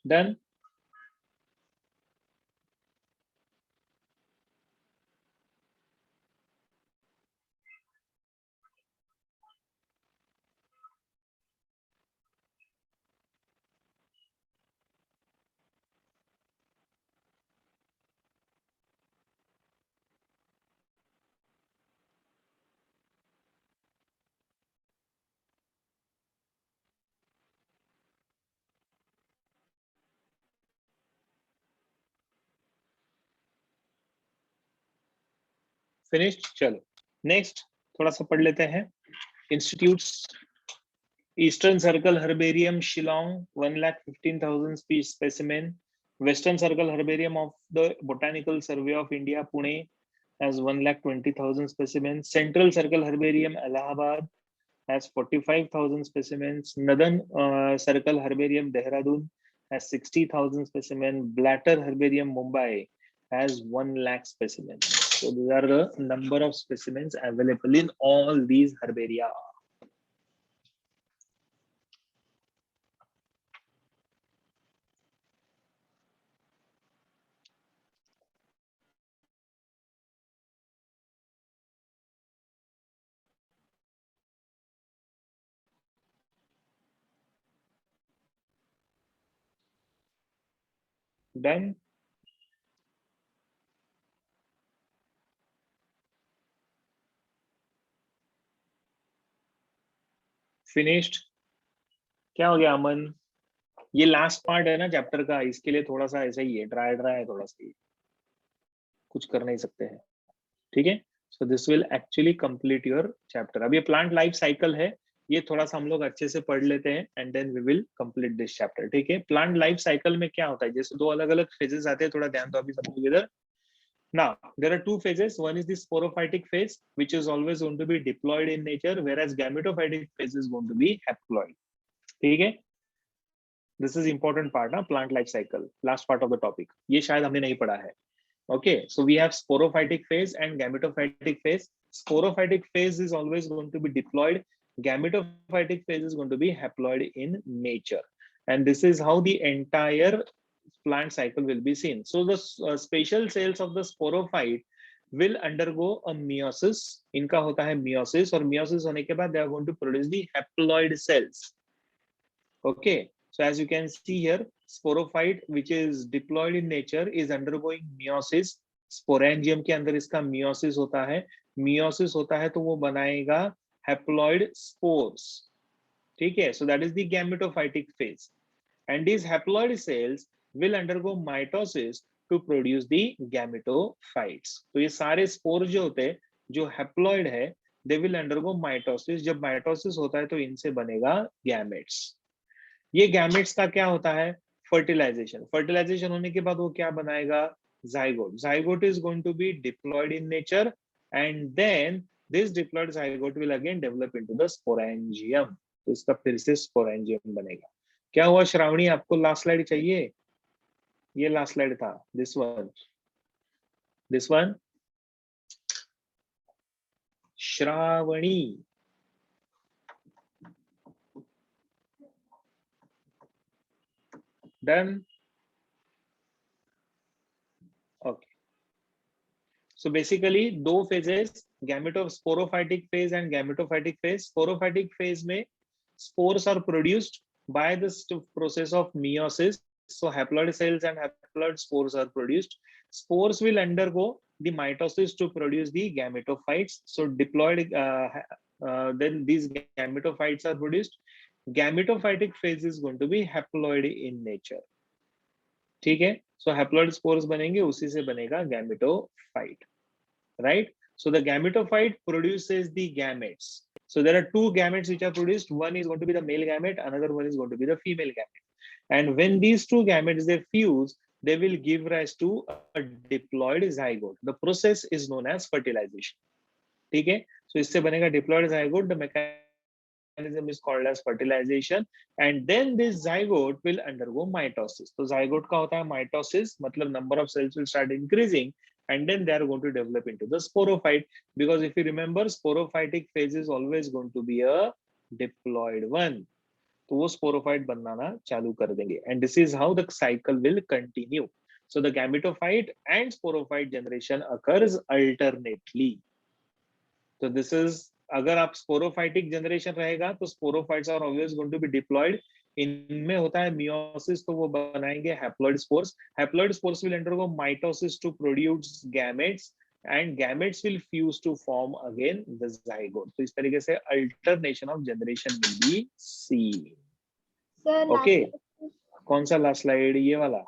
डन। फिनिश्ड। चलो नेक्स्ट थोड़ा सा पढ़ लेते हैं। Institutes, eastern circle herbarium Shillong 1,15,000 specimen. Western Circle Herbarium of the Botanical Survey of India, Pune, has 1,20,000 specimens. Central Circle Herbarium Allahabad has 45,000 specimens. Northern Circle Herbarium Dehradun has 60,000 specimens. Blatter Herbarium Mumbai has 1 lakh specimens. So these are the number of specimens available in all these herbaria. Done. Finished. क्या हो गया अमन? ये last part है ना chapter का, इसके लिए थोड़ा सा ऐसा ही है, ड्राई है थोड़ा सा, कुछ कर नहीं सकते हैं, ठीक है। So this will actually complete your chapter. अब ये प्लांट लाइफ साइकिल है, ये थोड़ा सा हम लोग अच्छे से पढ़ लेते हैं and then we will complete this chapter, ठीक है। प्लांट लाइफ साइकिल में क्या होता है, जैसे दो अलग अलग फेजेस आते हैं, थोड़ा ध्यान दो अभी सब लोग इधर। Now there are two phases. One is the sporophytic phase, which is always going to be diploid in nature, whereas gametophytic phase is going to be haploid. ठीक है, this is important part ना, plant life cycle, last part of the topic. ये शायद हमने नहीं पढ़ा है। Okay, so we have sporophytic phase and gametophytic phase. Sporophytic phase is always going to be diploid. Gametophytic phase is going to be haploid in nature, and this is how the entire plant cycle will be seen. So the special cells of the sporophyte will undergo a meiosis. इनका होता है meiosis, और meiosis होने के बाद they are going to produce the haploid cells. Okay, so as you can see here, sporophyte which is diploid in nature is undergoing meiosis. Sporangium के अंदर इसका meiosis होता है, meiosis होता है तो वो बनाएगा haploid spores, ठीक है। So that is the gametophytic phase, and these haploid cells will undergo mitosis to produce the gametophytes. तो ये सारे spores जो होते हैं जो haploid है, they will undergo mitosis. जब mitosis होता है तो इनसे बनेगा gametes. ये gametes का क्या होता है, fertilization. Fertilization होने के बाद वो क्या बनाएगा, zygote. Zygote is going to be diploid in nature, and then this diploid zygote will again develop into the sporangium. तो इसका फिर से sporangium बनेगा। क्या हुआ श्रावणी, आपको लास्ट स्लाइड चाहिए? ये लास्ट स्लाइड था, this one Shravani. Done, okay. So basically दो phases, sporophytic phase and gametophytic phase. Sporophytic phase में spores are produced by the process of meiosis. So haploid cells and haploid spores are produced. Spores will undergo the mitosis to produce the gametophytes. So diploid, then these gametophytes are produced. Gametophytic phase is going to be haploid in nature, ठीक है। So haploid spores बनेंगे, उसी से बनेगा gametophyte, right? So the gametophyte produces the gametes. So there are two gametes which are produced. One is going to be the male gamete, another one is going to be the female gamete. And when these two gametes they fuse, they will give rise to a diploid zygote. The process is known as fertilization. ठीक है, so इससे बनेगा diploid zygote. The mechanism is called as fertilization, and then this zygote will undergo mitosis. तो zygote का होता है mitosis, मतलब number of cells will start increasing, and then they are going to develop into the sporophyte. Because if you remember, sporophytic phase is always going to be a diploid one. तो वो sporophyte बनाना चालू कर देंगे, and this is how the cycle will continue. So the gametophyte and sporophyte generation occurs alternately. So this is, अगर आप sporophytic generation रहेगा तो sporophytes are always going to be diploid. इनमें होता है meiosis, तो वो बनाएंगे haploid spores. Haploid spores will undergo mitosis to produce gametes, and gametes will fuse to form again the zygote. तो इस तरीके से alternation of generation will be seen. Sir, Okay, कौन सा last slide, ये वाला?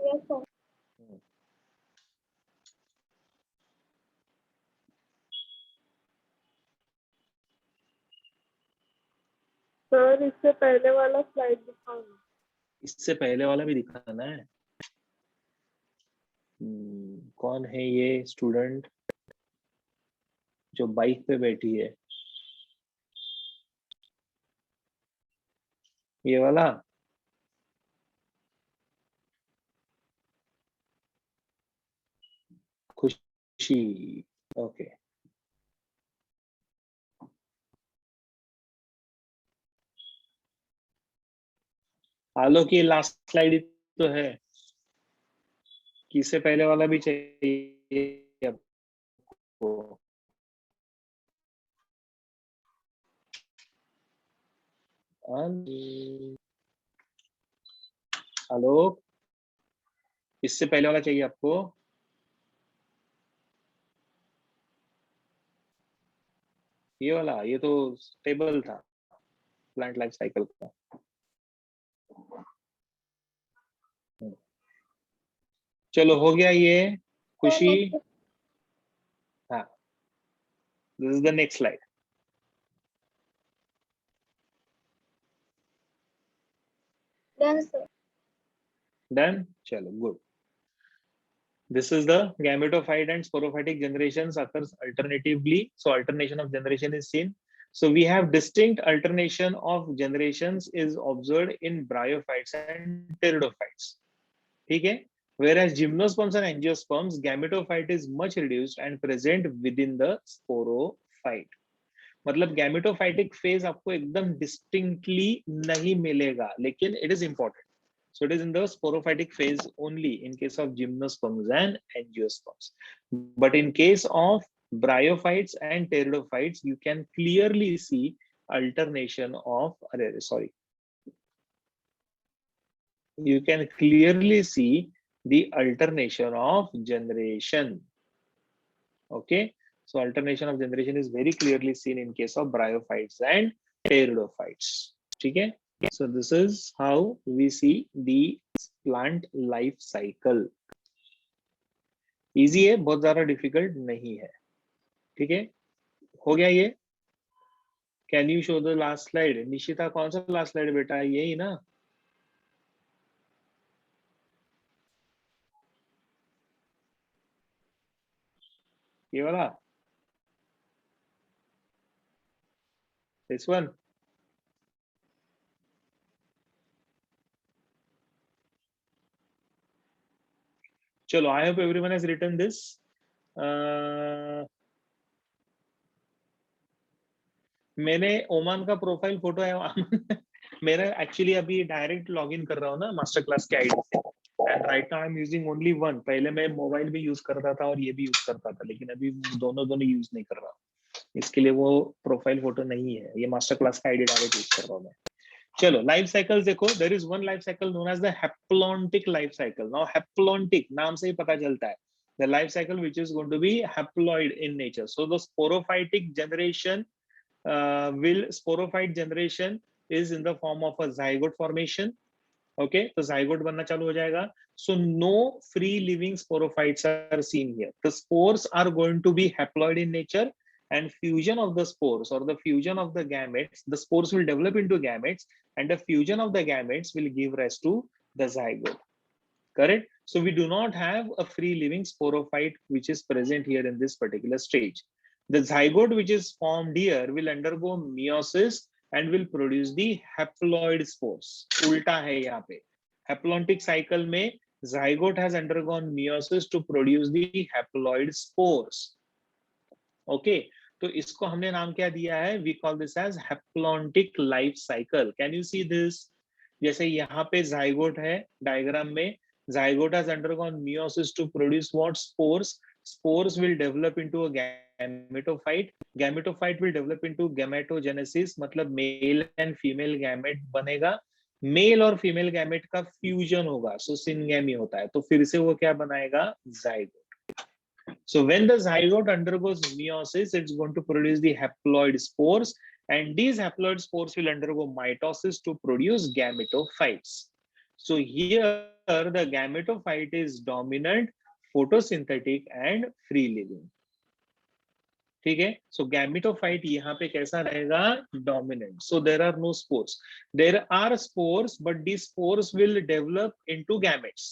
Yes, sir. सर इससे पहले वाला स्लाइड दिखाओ। इससे पहले वाला भी दिखाना है। कौन है ये स्टूडेंट जो बाइक पे बैठी है? ये वाला? खुशी। ओके। आलोक ये लास्ट स्लाइड तो है कि इससे पहले वाला भी चाहिए आपको? आलोक इससे पहले वाला चाहिए आपको? ये वाला? ये तो टेबल था प्लांट लाइफ साइकिल का। चलो हो गया ये। खुशी। हाँ, this is the next slide. Done, sir. Done? Chalo, good. This is the gametophyte and sporophytic generations occurs alternatively. So alternation of generation is seen. So we have distinct alternation of generations is observed in bryophytes and pteridophytes. Okay? Whereas gymnosperms and angiosperms, gametophyte is much reduced and present within the sporophyte. मतलब gametophytic phase आपको एकदम distinctly नहीं मिलेगा, लेकिन it is important. So it is in the sporophytic phase only in case of gymnosperms and angiosperms. But in case of bryophytes and pteridophytes, you can clearly see alternation of, you can clearly see the alternation of generation. Okay. So alternation of generation is very clearly seen in case of bryophytes and pteridophytes. Okay. So this is how we see the plant life cycle. Easy है, बहुत ज़्यादा difficult नहीं है. ठीक है, हो गया ये. Can you show the last slide? Nishita कौन सा last slide बेटा? यही ना? ये वाला? This one? चलो, I hope everyone has written this. मैंने ओमान का प्रोफाइल फोटो है मेरा एक्चुअली अभी डायरेक्ट लॉगिन कर रहा हूँ ना मास्टर क्लास के आईडी से, and right now I am using only one. पहले मैं मोबाइल भी यूज करता था और ये भी यूज करता था, लेकिन अभी दोनों यूज नहीं कर रहा, इसके लिए वो प्रोफाइल फोटो नहीं है. ये मास्टर क्लास का आईडी डायरेक्ट यूज कर रहा हूँ मैं. चलो लाइफ साइकिल देखो. There is one life cycle known as the haplontic life cycle. Now haplontic नाम से ही पता चलता है, the life cycle which is going to be haploid in nature. So the sporophytic generation sporophyte generation is in the form of a zygote formation. Okay, तो zygote बनना चालू हो जाएगा. So no free living sporophytes are seen here. The spores are going to be haploid in nature, and fusion of the spores or the fusion of the gametes, the spores will develop into gametes, and the fusion of the gametes will give rise to the zygote. Correct? So we do not have a free living sporophyte which is present here in this particular stage. The zygote which is formed here will undergo meiosis and will produce the haploid spores. उल्टा है यहाँ पे. Haplontic cycle में zygote has undergone meiosis to produce the haploid spores. Okay, तो इसको हमने नाम क्या दिया है? We call this as haplontic life cycle. Can you see this? जैसे यहाँ पे zygote है डायग्राम में. Zygote has undergone meiosis to produce what? Spores. Spores will develop into a gametophyte. Gametophyte will develop into gametogenesis, मतलब mail and female gamete बनेगा. Mail और female gamete का fusion होगा, सो सिनगैमी होता है. तो फिर से वो क्या बनाएगा? zygote. So when the zygote undergoes meiosis, it's going to produce the haploid spores, and these haploid spores will undergo mitosis to produce gametophytes. So here the gametophyte is dominant, photosynthetic and free living. ठीक है। So gametophyte यहाँ पे कैसा रहेगा, dominant. So there are no spores, there are spores but the spores will develop into gametes.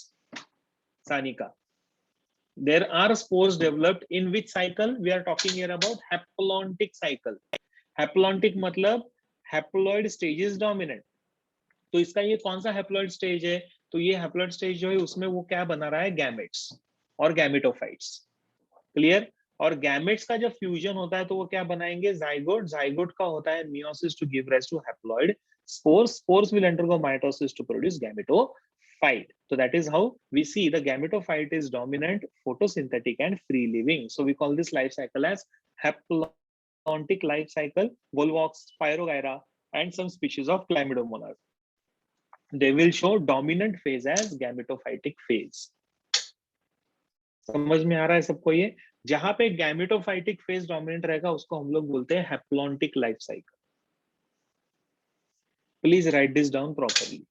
Sanika, there are spores developed in which cycle we are talking here about? Haplontic cycle. Haplontic मतलब haploid stage is dominant। तो इसका ये कौन सा haploid stage है, तो ये haploid stage जो है उसमें वो क्या बना रहा है, गैमेट्स और गैमेटोफाइट्स। क्लियर। और गैमेट्स का जब फ्यूजन होता है तो वो क्या बनाएंगे, जाइगोट। जाइगोट का होता है meiosis to give rise to haploid spores. Spores will undergo mitosis to produce gametophyte. So that is how we see the gametophyte is dominant, photosynthetic and free living. So we call this life cycle as haplontic life cycle. Volvox, Pyrogyra and some species of Chlamydomonas, they will show dominant phase as gametophytic phase. समझ में आ रहा है सबको? ये जहां पे gametophytic phase dominant रहेगा उसको हम लोग बोलते हैं haplontic life cycle. Please right this down properly.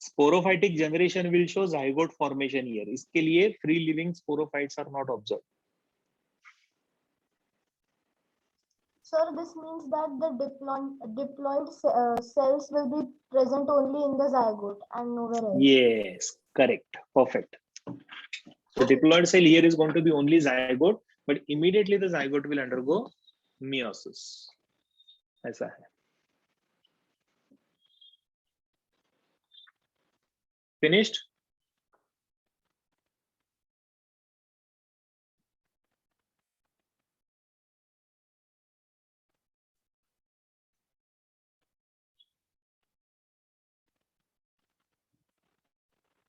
Sporophytic generation will show zygote formation here. इसके लिए free living sporophytes are not observed. Sir, this means that the diploid cells will be present only in the zygote and nowhere else. Yes, correct, perfect. So diploid cell here is going to be only zygote, but immediately the zygote will undergo meiosis. ऐसा है। Finished?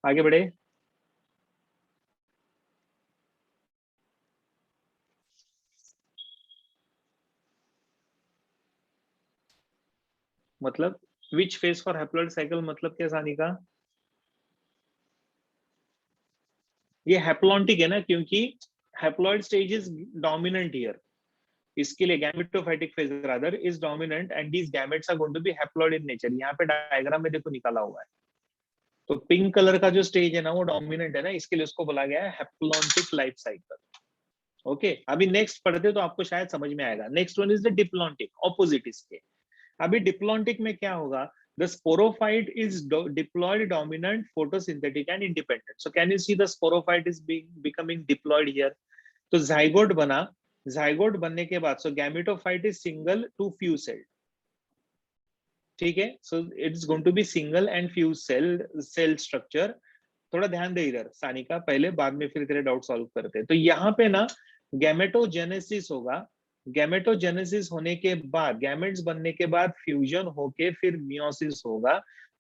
आगे बढ़े। मतलब which phase for haploid cycle, मतलब क्या सानिका? ये haplontic है ना, क्योंकि haploid stage is dominant here. इसके लिए gametophytic phase rather is dominant and these gametes are going to be haploid in nature. यहाँ पे डायग्राम में देखो निकाला हुआ है, तो पिंक कलर का जो स्टेज है ना वो डोमिनेंट है ना, इसके लिए उसको बोला गया है हैप्लॉन्टिक लाइफ साइकिल। ओके, अभी नेक्स्ट पढ़ते तो आपको शायद समझ में आएगा। Next one is the diplontic, opposite इसके। अभी डिप्लॉन्टिक में क्या होगा, the sporophyte is diploid, dominant, photosynthetic and independent. So can you see the sporophyte is becoming diploid here? तो zygote बना, zygote बनने के बाद so gametophyte is single to few celled, ठीक है। so it's going to be single and few cell structure। थोड़ा ध्यान दे इधर सानिका, पहले बाद में फिर तेरे डाउट सॉल्व करते हैं। तो यहाँ पे ना गैमेटोजेनेसिस होगा, गैमेटोजेनेसिस होने के बाद, गैमेट्स बनने के बाद फ्यूजन होके फिर मियोसिस होगा।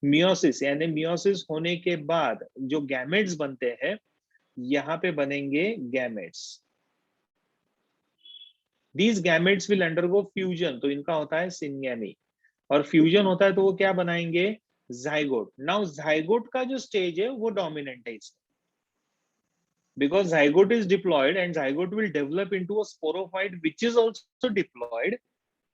मियोसिस यानी मियोसिस होने के बाद जो गैमेट्स बनते हैं यहाँ पे बनेंगे gametes. These gametes will undergo fusion, तो इनका होता है सिनगैमी, और फ्यूजन होता है तो वो क्या बनाएंगे, जाइगोट। नाउ जाइगोट का जो स्टेज है वो डोमिनेंट है इसमें, because zygote is diploid and zygote will develop into a sporophyte which is also diploid।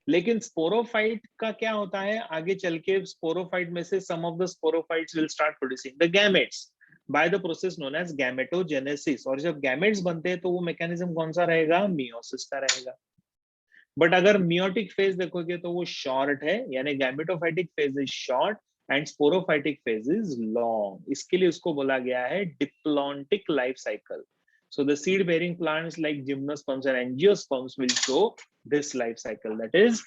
लेकिन स्पोरोफाइट का क्या होता है, आगे चल के स्पोरोफाइट में से some of the sporophytes will start producing the gametes by the process known as gametogenesis। और जब gametes बनते हैं तो वो मैकेनिज्म कौन सा रहेगा, मियोसिस का रहेगा। बट अगर मियोटिक फेज देखोगे तो वो शॉर्ट है, यानी gametophytic phase is short and sporophytic phase is long. इसके लिए उसको बोला गया है diplontic life cycle. So the seed bearing plants like gymnosperms and angiosperms will show this life cycle, that is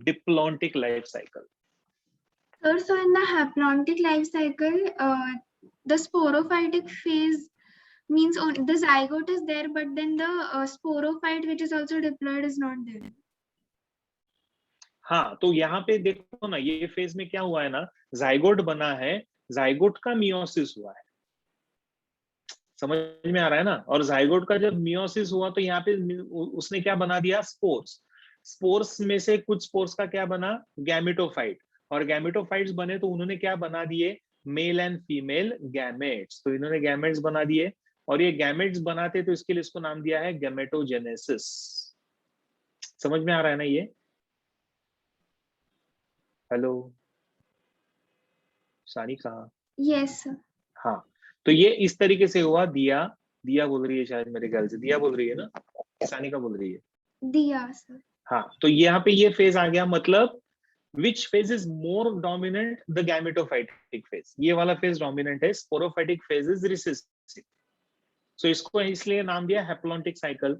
diplontic life cycle. Sir, so in the haplontic life cycle, the sporophytic phase means the zygote is there, but then the sporophyte, which is also diploid, is not there. हाँ, तो यहाँ पे देखो ना, ये phase में क्या हुआ है ना, जाइगोट बना है, जाइगोट का मियोसिस हुआ है, समझ में आ रहा है ना। और जाइगोट का जब मियोसिस हुआ तो यहाँ पे उसने क्या बना दिया, स्पोर्स। स्पोर्स में से कुछ स्पोर्स का क्या बना, गैमेटोफाइट। और गैमेटोफाइट्स बने तो उन्होंने क्या बना दिए, मेल एंड फीमेल गैमेट्स। तो इन्होंने गैमेट्स बना दिए, और ये गैमेट्स बनाते तो इसके लिए इसको नाम दिया है गैमेटोजेनेसिस। समझ में आ रहा है ना ये? Hello Sanika, Yes, sir. हाँ, तो ये इस तरीके से हुआ। दिया, दिया बोल रही है शायद, मेरे ख्याल से दिया बोल रही है ना, सानिका बोल रही है। Diya, sir. हाँ, तो यहाँ पे ये फेज आ गया, मतलब which phase is more dominant, the gametophytic phase, ये वाला फेज डोमिनेंट है, स्पोरोफाइटिक फेज इज रिसेसिव। सो इसको इसलिए नाम दिया हैप्लॉन्टिक साइकिल।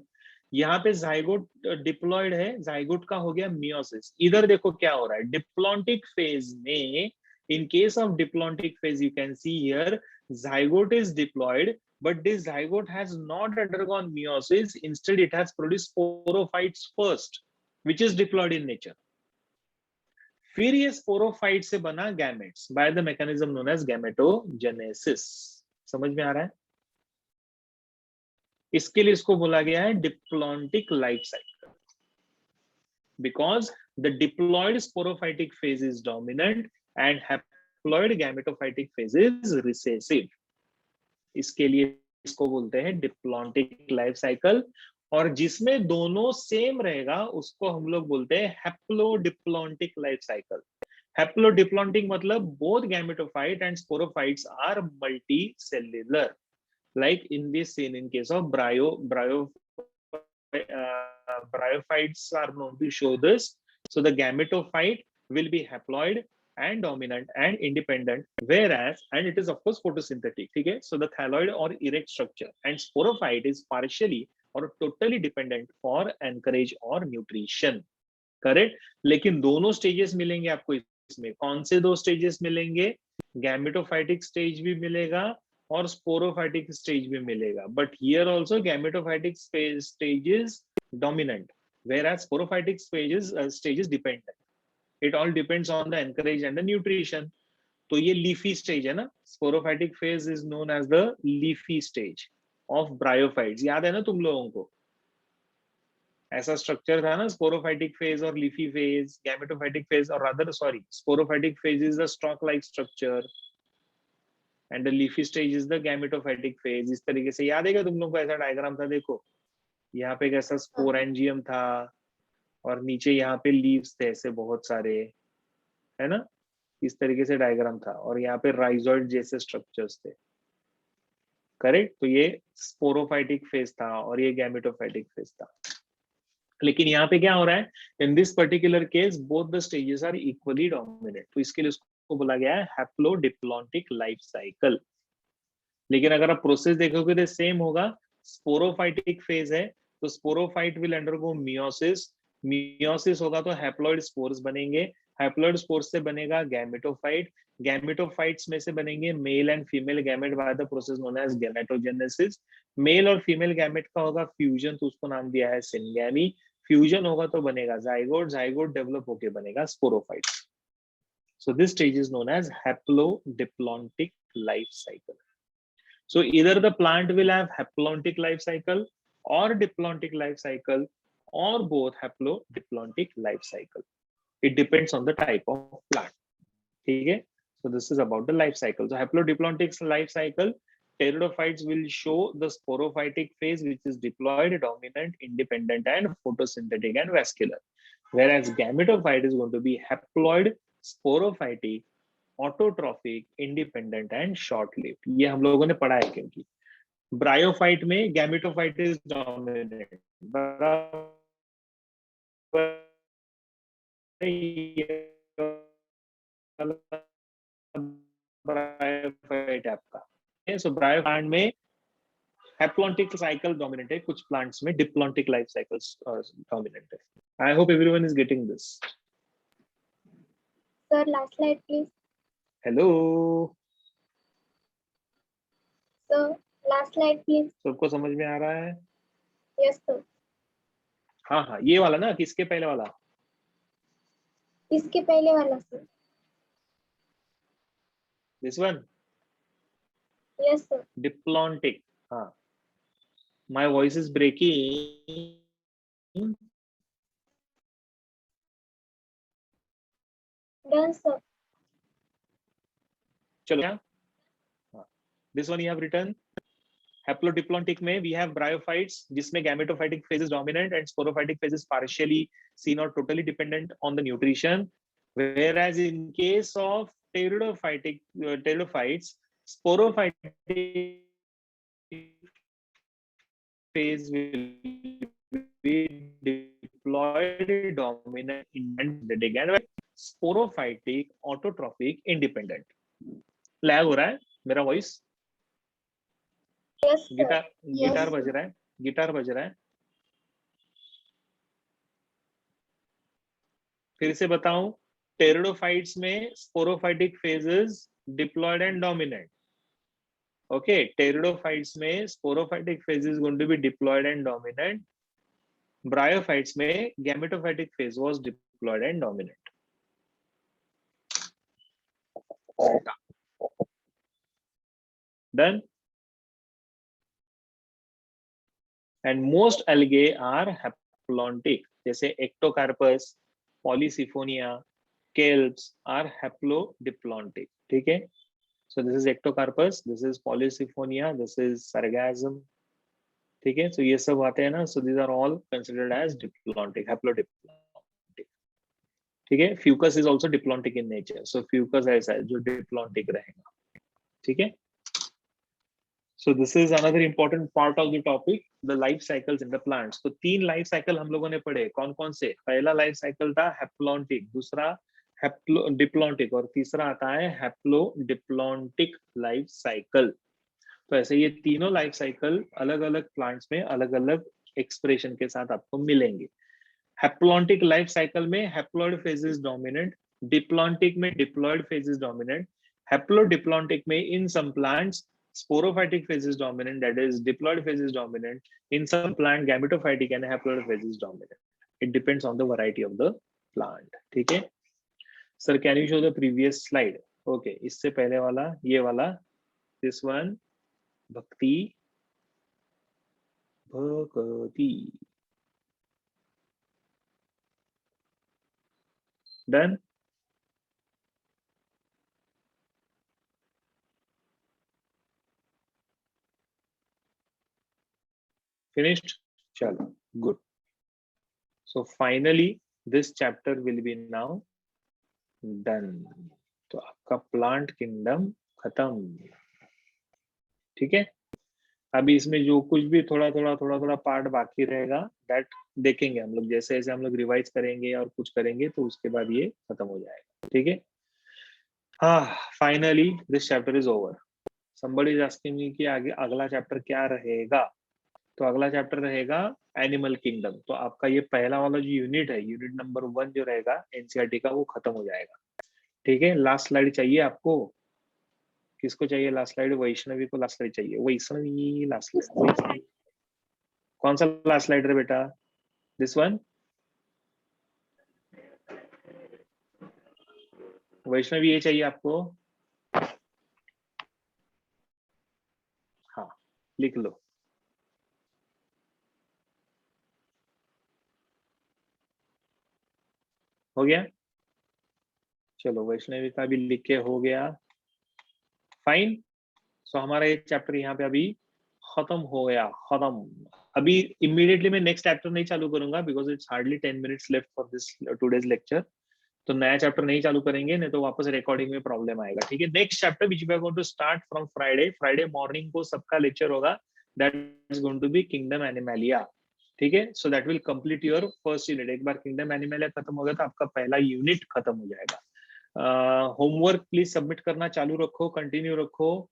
यहाँ पे जाइगोट डिप्लॉयड है, जाइगोट का हो गया मियोसिस। इधर देखो क्या हो रहा है, डिप्लॉन्टिक फेज में, in case of diplontic phase you can see here zygote is diploid, but this zygote has not undergone meiosis, instead it has produced sporophytes first, which is diploid in nature. फिर ये sporophyte से बना gametes by the mechanism known as gametogenesis. समझ में आ रहा है? इसके लिए इसको बोला गया है diplontic life cycle, because the diploid sporophytic phase is dominant and haploid gametophytic phase is recessive. इसके लिए इसको बोलते हैं डिप्लॉन्टिक लाइफ साइकिल, और जिसमें दोनों सेम रहेगा उसको हम लोग बोलते हैं हैप्लोडिप्लॉन्टिक लाइफ साइकिल। हैप्लोडिप्लॉन्टिक मतलब both gametophyte and sporophytes are multicellular, like in this scene, in case of bryophytes are known to show this. So the gametophyte will be haploid and dominant and independent, whereas, and it is of course photosynthetic, okay? So the thalloid or erect structure, and sporophyte is partially or totally dependent for anchorage or nutrition, correct? लेकिन दोनों stages मिलेंगे आपको इसमें। कौन से दो stages मिलेंगे? Gametophytic stage भी मिलेगा और स्पोरोफाइटिक स्टेज भी मिलेगा, but here also gametophytic stage is dominant, whereas sporophytic stage is dependent. It all depends on the anchorage and the nutrition. तो ये लीफी स्टेज है ना, sporophytic phase is known as the leafy stage of bryophytes. याद है ना तुम लोगों को? ऐसा स्ट्रक्चर था ना, स्पोरोफाइटिक फेज और लीफी फेज, गैमेटोफाइटिक फेज, और rather sorry, sporophytic phase is the stock like structure and the leafy stage is the gametophytic phase. इस तरीके से याद है क्या तुम लोग को? ऐसा डायग्राम था, देखो यहाँ पे कैसा स्पोरेंजियम था और नीचे यहाँ पे लीव्स थे ऐसे बहुत सारे, है ना? इस तरीके से डायग्राम था, और यहाँ पे राइजोइड जैसे स्ट्रक्चर्स थे, करेक्ट? तो ये स्पोरोफाइटिक फेज था और ये गैमेटोफाइटिक फेज था। लेकिन यहाँ पे क्या हो रहा है? In this particular case both the stages are equally dominant, तो इसके लिए उसको बोला गया है हैप्लोडिप्लॉन्टिक लाइफ साइकिल। लेकिन अगर आप प्रोसेस देखोगे तो सेम होगा। स्पोरोफाइटिक फेज है तो sporophyte will undergo meiosis, meiosis होगा तो हैप्लॉइड स्पोर्स बनेंगे, हैप्लॉइड स्पोर्स से बनेगा गैमेटोफाइट, गैमेटोफाइट्स में से बनेंगे male and female gamete by the process known as gametogenesis. Male और फीमेल गैमेट का होगा फ्यूजन, तो उसको नाम दिया है सिनगैमी। फ्यूजन होगा तो बनेगा जाइगोट, जाइगोट डेवलप होके बनेगा sporophyte. So this stage is known as haplodiplontic life cycle. So either the plant will have haplontic life cycle or diplontic life cycle, or both haplodiplontic life cycle. It depends on the type of plant. Okay? So this is about the life cycle. So haplodiplontic life cycle, pteridophytes will show the sporophytic phase, which is diploid, dominant, independent, and photosynthetic and vascular. Whereas gametophyte is going to be haploid, sporophytic, autotrophic, independent and short lived. ये हम लोगों ने पढ़ा है, क्योंकि bryophyte में gametophyte is dominant, bryophyte आपका। सो bryophyte में हैप्लॉन्टिक साइकिल डोमिनेंट है, कुछ प्लांट्स में डिप्लॉन्टिक लाइफ साइकिल्स डोमिनेंट है। I hope everyone is getting this. Sir, last slide, please. Hello, Sir, last slide, please. सबको समझ में आ रहा है? Yes, sir. हाँ हाँ, ये वाला ना, किसके पहले वाला? इसके पहले वाला, sir. This one, Yes, sir. Diplontic. हाँ, my voice is breaking. Done, sir. चलो क्या? This one you have written. Haplodiplontic में वी हैव ब्रायोफाइट्स, जिसमें gametophytic phase is dominant and sporophytic phase is partially seen or totally dependent on the nutrition, whereas in case of pteridophytes, sporophytic phase will be diploid dominant independent and sporophytic autotrophic independent. Lag हो रहा है मेरा voice? Yes, sir. Guitar बज रहा है, guitar बज रहा है। फिर से बताऊं, टेरिडोफाइट्स में sporophytic phase is diploid and dominant. Okay, pteridophytes में sporophytic phase is going to be diploid and dominant. Bryophytes में gametophytic phase was diploid and dominant. Done. And most algae are haplontic, जैसे ectocarpus, polysiphonia, kelps are haplodiplontic। ठीक है, so this is ectocarpus, this is polysyphonia, this is sargassum। ठीक है, so ये सब आते हैं ना, so these are all considered as diplontic, haplodiplontic। ठीक है, fucus is also diplontic in nature, so fucus ऐसा है जो diplontic रहेगा। ठीक है, so this is another important part of the topic, the life cycles in the plants। तो 3 life cycle हम लोगों ने पढ़े, कौन कौन से? पहला लाइफ साइकिल था हैप्लॉन्टिक, दूसरा डिप्लॉन्टिक और तीसरा आता है हैप्लोडिप्लॉन्टिक लाइफ साइकिल। तो ऐसे ये तीनों लाइफ साइकिल अलग अलग प्लांट्स में अलग अलग एक्सप्रेशन के साथ आपको मिलेंगे। हैप्लॉन्टिक लाइफ साइकिल में haploid phase is dominant, diplontic में diploid phase is dominant, haplodiplontic में in some plants sporophytic phase is dominant, that is diploid phase is dominant, in some plant gametophytic and haploid phase is dominant, it depends on the variety of the plant। ठीक है sir, can you show the previous slide? okay, इससे पहले वाला, ये वाला, this one, भक्ति done। finished? chalo, good। so finally this chapter will be now done। तो आपका प्लांट किंगडम खत्म। ठीक है, अभी इसमें जो कुछ भी थोड़ा थोड़ा पार्ट बाकी रहेगा, दैट देखेंगे हम लोग, जैसे जैसे हम लोग रिवाइज करेंगे और कुछ करेंगे तो उसके बाद ये खत्म हो जाएगा। ठीक है, हाँ, finally this chapter is over. somebody is asking me कि आगे अगला चैप्टर क्या रहेगा? तो अगला चैप्टर रहेगा एनिमल किंगडम। तो आपका ये पहला वाला जो यूनिट है, यूनिट नंबर 1 जो रहेगा एनसीईआरटी का, वो खत्म हो जाएगा। ठीक है, लास्ट स्लाइड चाहिए आपको? किसको चाहिए लास्ट स्लाइड? वैष्णवी को लास्ट स्लाइड चाहिए। वैष्णवी लास्ट स्लाइड, कौन सा लास्ट स्लाइड है बेटा? This one? वैष्णवी ये चाहिए आपको? हाँ, लिख लो। हो गया? चलो, वैष्णवी का भी लिख के हो गया। फाइन। सो हमारा ये चैप्टर यहाँ पे अभी खत्म हो गया, खत्म। अभी इमीडिएटली मैं नेक्स्ट चैप्टर नहीं चालू करूंगा, because it's hardly 10 minutes left for this today's lecture. तो नया चैप्टर नहीं चालू करेंगे, नहीं तो वापस रिकॉर्डिंग में प्रॉब्लम आएगा। ठीक है, next chapter which we are going to start from Friday morning को सबका लेक्चर होगा, that is going to be kingdom Animalia. ठीक है, so that will complete your first unit. एक बार किंगडम एनिमलिया खत्म हो गया तो आपका पहला यूनिट खत्म हो जाएगा। होमवर्क प्लीज सबमिट करना चालू रखो, कंटिन्यू रखो।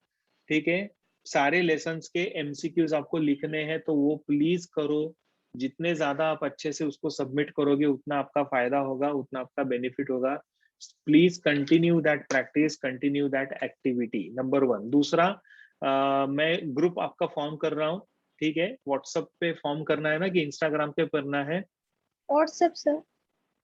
ठीक है, सारे लेसन्स के एमसीक्यूज आपको लिखने हैं, तो वो प्लीज करो। जितने ज्यादा आप अच्छे से उसको सबमिट करोगे उतना आपका फायदा होगा, उतना आपका बेनिफिट होगा। Please continue that practice, continue that activity, number 1। दूसरा, मैं ग्रुप आपका फॉर्म कर रहा हूँ। ठीक है, व्हाट्सएप पे फॉर्म करना है ना कि इंस्टाग्राम पे करना है? WhatsApp sir.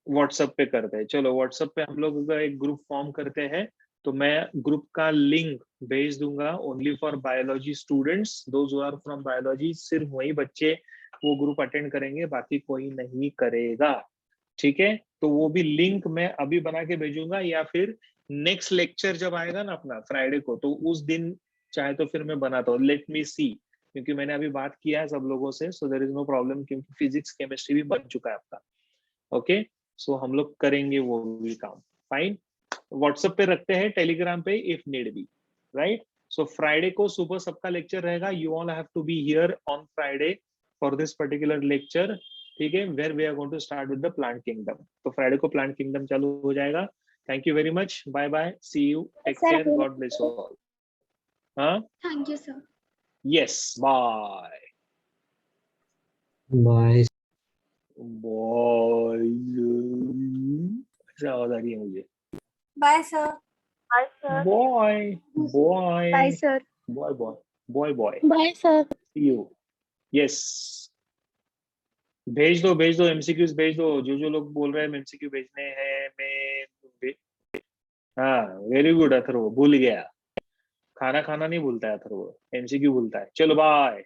व्हाट्सएप पे करते हैं। चलो, व्हाट्सएप पे हम लोग एक ग्रुप फॉर्म करते हैं, तो मैं ग्रुप का लिंक भेज दूंगा only for biology students, those who are from biology. सिर्फ वही बच्चे वो ग्रुप अटेंड करेंगे, बाकी कोई नहीं करेगा। ठीक है, तो वो भी लिंक मैं अभी बना के भेजूंगा, या फिर नेक्स्ट लेक्चर जब आएगा ना अपना फ्राइडे को, तो उस दिन चाहे तो फिर मैं बनाता हूँ। लेट मी सी, क्योंकि मैंने अभी बात किया है सब लोगों से, so there is no problem, क्योंकि फिजिक्स केमिस्ट्री भी बन चुका है आपका। ओके, सो हम लोग करेंगे वो भी काम। फाइन, व्हाट्सएप पे रखते हैं, टेलीग्राम पे if need be, right? So Friday को सुबह सबका लेक्चर रहेगा. You all have to be here on Friday for this particular lecture, ठीक है, where we are going to start with the plant kingdom. तो फ्राइडे को plant kingdom चालू हो जाएगा. Thank you very much. Bye bye. See you. Take Sir, care. God bless you all. हाँ, Thank you, sir. Yes, bye bye. Bye. ऐसा आवाज आ रही है मुझे. Bye, sir. Hi, sir. Bye bye Bye, sir. Bye bye bye bye. Bye, sir. See you. Yes, भेज दो MCQs भेज दो. जो लोग बोल रहे हैं एमसीक्यू भेजने हैं, मैं हाँ, वेरी गुड अथर्व. भूल गया, खाना खाना नहीं भूलता है अथर्व, एमसीक्यू भूलता है. चलो बाय.